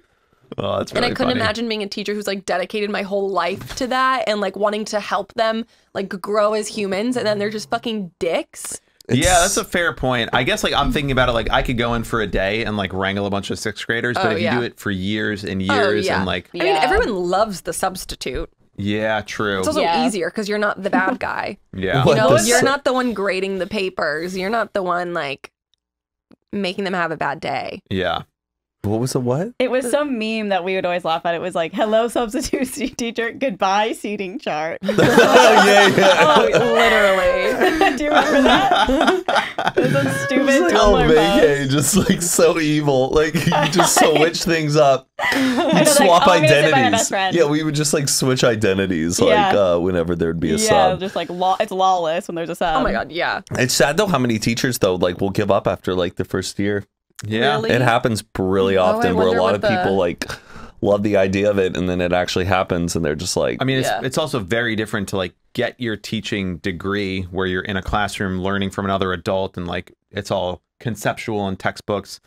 Oh, that's And really I couldn't funny. imagine being a teacher who's like dedicated my whole life to that and like wanting to help them like grow as humans and then they're just fucking dicks. Yeah, that's a fair point. I guess like I'm thinking about it like I could go in for a day and like wrangle a bunch of 6th graders, but Oh, if you yeah. do it for years and years yeah. and like I mean, Yeah. everyone loves the substitute. yeah, true. It's also Yeah. easier because you're not the bad guy. Yeah. What You know, the you're su- not the one grading the papers. You're not the one like making them have a bad day. Yeah. What was the what? It was some meme that we would always laugh at. It was like, hello, substitute teacher. Goodbye, seating chart. Oh yeah, yeah. Oh, literally. Do you remember that? It was a stupid It's like, Tumblr post. vacay, just like so evil. Like you just switch things up. You'd was swap like, oh, I'm gonna sit by my best identities. friend. Yeah, we would just like switch identities like Yeah. whenever there'd be a Yeah, sub. just like it's lawless when there's a sub. Oh my God, yeah. It's sad though how many teachers though like will give up after like the first year. Yeah. Really? It happens really Oh, I often where a wonder lot what of the- people like love the idea of it and then it actually happens and they're just like I mean, Yeah. it's also very different to like get your teaching degree where you're in a classroom learning from another adult and like it's all conceptual and textbooks,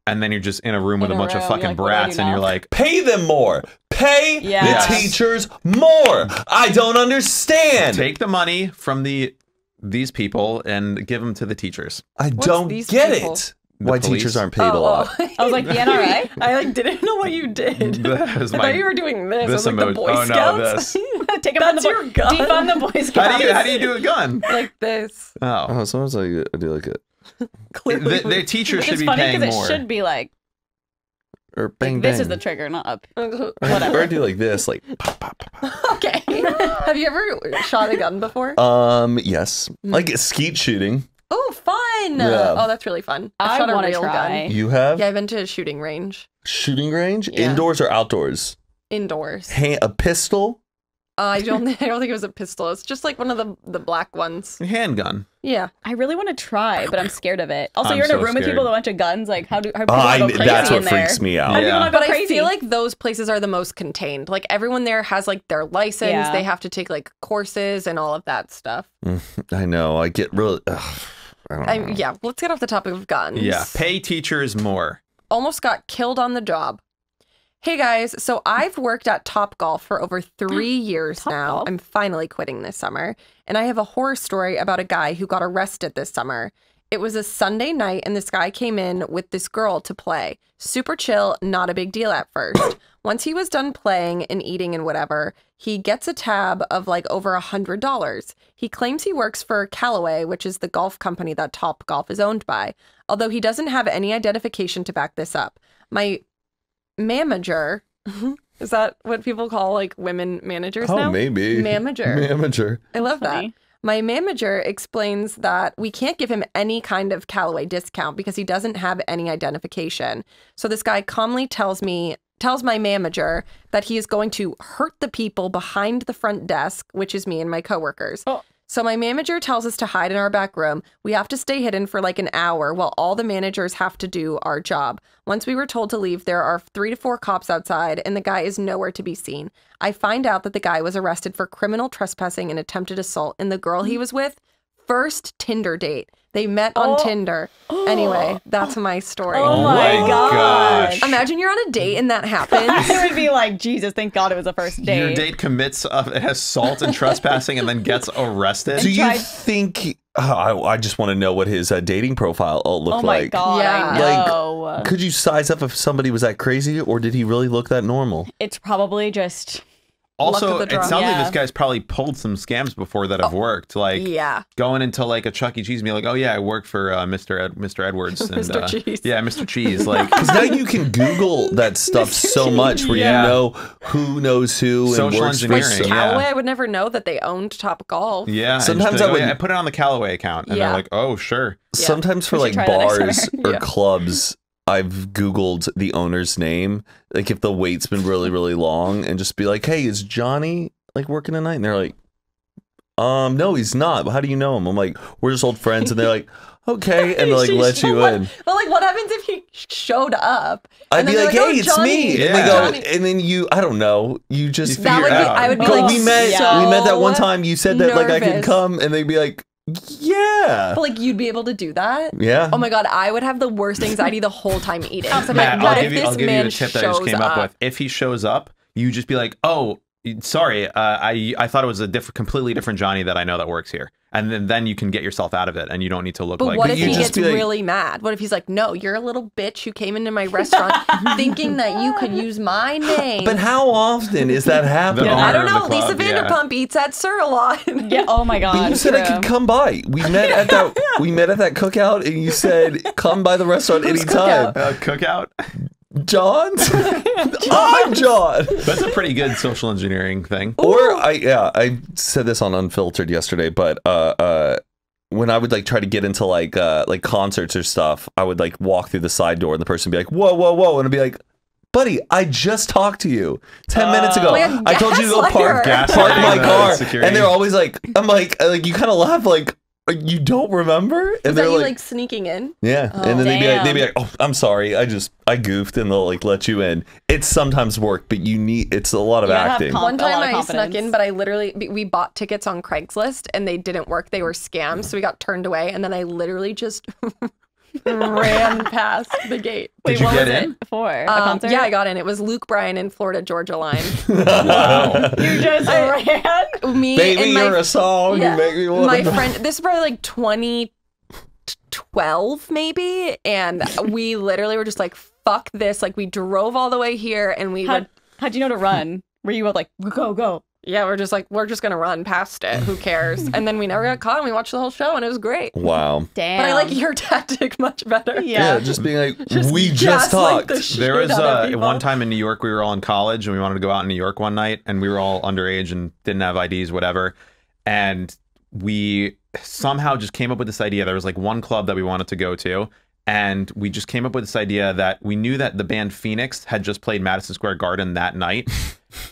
and then you're just in a room with In a a bunch of room, fucking you're like, what do I brats, do and now? you're like, pay them more. Pay Yes. the teachers more. I don't understand. take the money from these people and give them to the teachers. I What's don't these get people? it. The Why police. teachers aren't paid a lot. I was like, the NRA? I like didn't know what you did. That is I my- thought you were doing this. I this was like the emoji. Boy Oh, no, Scouts. this. Take That's the your gun. Defund the Boy Scouts. How do you do a gun? like this. Oh, Oh, sometimes I do like it. Clearly. the teachers Which should is be funny paying because more. it should be like, Or bang this bang. is the trigger, not up. Or whatever. I do like this, like pop, pop, pop. Okay. Have you ever shot a gun before? Yes. Like skeet shooting. Oh, fun. Yeah. Oh, that's really fun. I I've shot a wanna real try. gun. You have Yeah, I've been to a shooting range. shooting range? Yeah. Indoors or outdoors? Indoors. A pistol? I don't think it was a pistol. It's just like one of the black ones. Handgun. Yeah. I really want to try, but I'm scared of it. Also, I'm you're in a so room with scared. people with a bunch of guns. Like, how people not go crazy That's what in there? freaks me How out. do people Yeah. not go But I crazy? feel like those places are the most contained. Like everyone there has like their license. Yeah. They have to take like courses and all of that stuff. I know. I get really. I don't know. Yeah, let's get off the topic of guns. Yeah, pay teachers more. Almost got killed on the job. Hey guys, so I've worked at Topgolf for over 3 years now. Topgolf? I'm finally quitting this summer. And I have a horror story about a guy who got arrested this summer. It was a Sunday night and this guy came in with this girl to play. Super chill, not a big deal at first. Once he was done playing and eating and whatever, he gets a tab of like over $100. He claims he works for Callaway, which is the golf company that Topgolf is owned by, although he doesn't have any identification to back this up. My manager, is that what people call like women managers now? Oh, maybe. Manager. Manager. I love Funny. that. My manager explains that we can't give him any kind of Callaway discount because he doesn't have any identification. So this guy calmly tells my manager that he is going to hurt the people behind the front desk, which is me and my coworkers. Oh. So my manager tells us to hide in our back room. We have to stay hidden for like an hour while all the managers have to do our job. Once we were told to leave, there are 3 to 4 cops outside and the guy is nowhere to be seen. I find out that the guy was arrested for criminal trespassing and attempted assault and the girl he was with first Tinder date. They met on Tinder. Anyway, that's my story. Oh my gosh. Imagine you're on a date and that happens. I would be like, Jesus, thank God it was a first date. Your date commits assault and trespassing and then gets arrested. Do you think... I just want to know what his dating profile looked like. Oh my God, yeah. I know. Like, could you size up if somebody was that crazy, or did he really look that normal? It's probably just... Also, it sounds like this guy's probably pulled some scams before that have worked. Like, going into like a Chuck E. Cheese and be like, oh yeah, I work for Mr. Edwards. And, Mr. Cheese. Yeah, Mr. Cheese. Like, because now you can Google that stuff so much where you know who knows who and social works engineering. for Callaway, I would never know that they owned Top Golf. Yeah. Sometimes like, I put it on the Callaway account, and they're like, oh sure. Sometimes for like bars or clubs, I've Googled the owner's name, like if the wait's been really, really long, and just be like, hey, is Johnny like working tonight? And they're like, no, he's not. How do you know him? I'm like, we're just old friends. And they're like, okay. And they like let you in. But like, what happens if he showed up? I'd be like, hey, it's me. Yeah. And they go, and then you, I don't know, you just figure out. I would be go, like, we met that one time. You said that like I could nervous. come, and they'd be like, yeah. But like, you'd be able to do that? Yeah. Oh my God, I would have the worst anxiety the whole time eating. So I'm Matt, like, what I'll if give this you man the tip that I shows just came up with. If he shows up, you just be like, oh, sorry, I thought it was a completely different Johnny that I know that works here. And then you can get yourself out of it, and you don't need to look but like... What if he gets like, really mad? What if he's like, no, you're a little bitch who came into my restaurant thinking that you could use my name. But how often is that happening? I don't know. Lisa Vanderpump eats at Sir a lot. Yeah. Oh my God. But you said I could come by. We met at that cookout, and you said come by the restaurant anytime. Cookout? John's? I'm John. That's a pretty good social engineering thing. Or I said this on Unfiltered yesterday, but when I would like try to get into like concerts or stuff, I would like walk through the side door and the person would be like, whoa, whoa, whoa, and I'd be like, buddy, I just talked to you 10 minutes ago. I told you to go park my car. And they're always like, I'm like you kind of laugh like, you don't remember? And they're like sneaking in? Yeah. And then they'd be like, oh, I'm sorry. I goofed, and they'll like let you in. It's sometimes work, but it's a lot of acting. One time I snuck in, but we bought tickets on Craigslist and they didn't work. They were scams. So we got turned away. And then I literally just ran past the gate. Did you get in? For a concert? Yeah, I got in. It was Luke Bryan in Florida Georgia Line. Wow. You just ran? Me Baby, and you're a song. You make me want my friend, this is probably like 2012 maybe. And we literally were just like, fuck this. Like we drove all the way here and how'd you know to run? Were you like, go? Yeah, we're just going to run past it. Who cares? And then we never got caught and we watched the whole show and it was great. Wow. Damn. But I like your tactic much better. Yeah, just being like, we just talked. There was one time in New York, we were all in college and we wanted to go out in New York one night and we were all underage and didn't have IDs, whatever. And we somehow just came up with this idea. There was like one club that we wanted to go to. And we just came up with this idea that we knew that the band Phoenix had just played Madison Square Garden that night.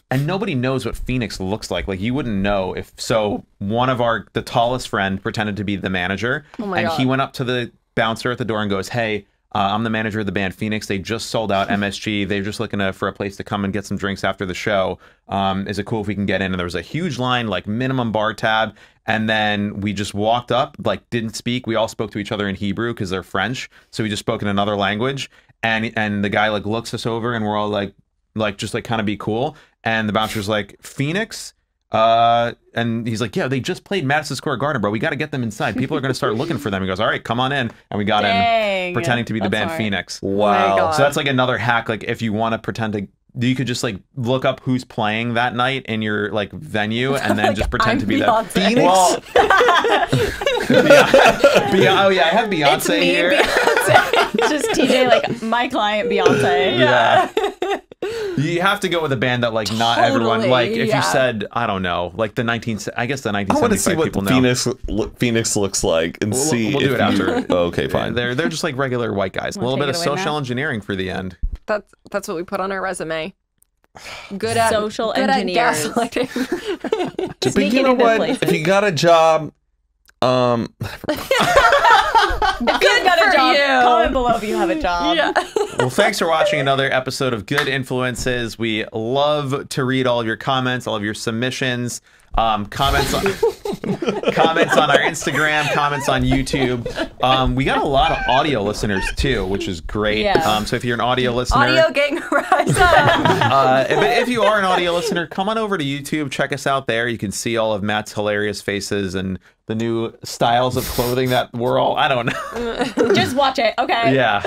And nobody knows what Phoenix looks like. Like, you wouldn't know if... So one of the tallest friend pretended to be the manager. Oh my God. He went up to the bouncer at the door and goes, hey, I'm the manager of the band Phoenix. They just sold out MSG. They're just looking for a place to come and get some drinks after the show. Is it cool if we can get in? And there was a huge line, like minimum bar tab. And then we just walked up, like didn't speak. We all spoke to each other in Hebrew because they're French. So we just spoke in another language. And the guy like looks us over and we're all like just like kind of be cool. And the bouncer's like, Phoenix? And he's like, yeah, they just played Madison Square Garden, bro. We got to get them inside. People are going to start looking for them. He goes, all right, come on in. And we got in pretending to be the band Phoenix. Wow. So that's like another hack. Like if you want to pretend to, you could just like look up who's playing that night in your like venue and then just pretend to be that Phoenix. Well, oh yeah, I have Beyonce here. Beyonce. Just TJ, like my client Beyonce. Yeah. You have to go with a band that like not everyone like. If you said I don't know, like the 1975 I want to see what people know. Phoenix looks like and see. We'll do it after. Oh, okay, fine. They're just like regular white guys. A little bit of social engineering for the end. That's what we put on our resume. Good at social engineers. Good at gaslighting. But you know what? If you got a job, If you've got a job, comment below if you have a job. Yeah. Well, thanks for watching another episode of Good Influences. We love to read all of your comments, all of your submissions. Comments on comments on our Instagram, comments on YouTube. We got a lot of audio listeners too, which is great. Yeah. So if you're an audio listener, audio gang rise up. But if you are an audio listener, come on over to YouTube, check us out there. You can see all of Matt's hilarious faces and the new styles of clothing that we're all, I don't know. Just watch it, okay? Yeah.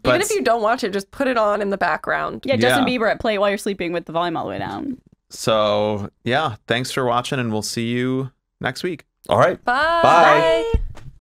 But even if you don't watch it, just put it on in the background. Yeah, Justin Bieber play it while you're sleeping with the volume all the way down. So, yeah, thanks for watching, and we'll see you next week. All right. Bye. Bye.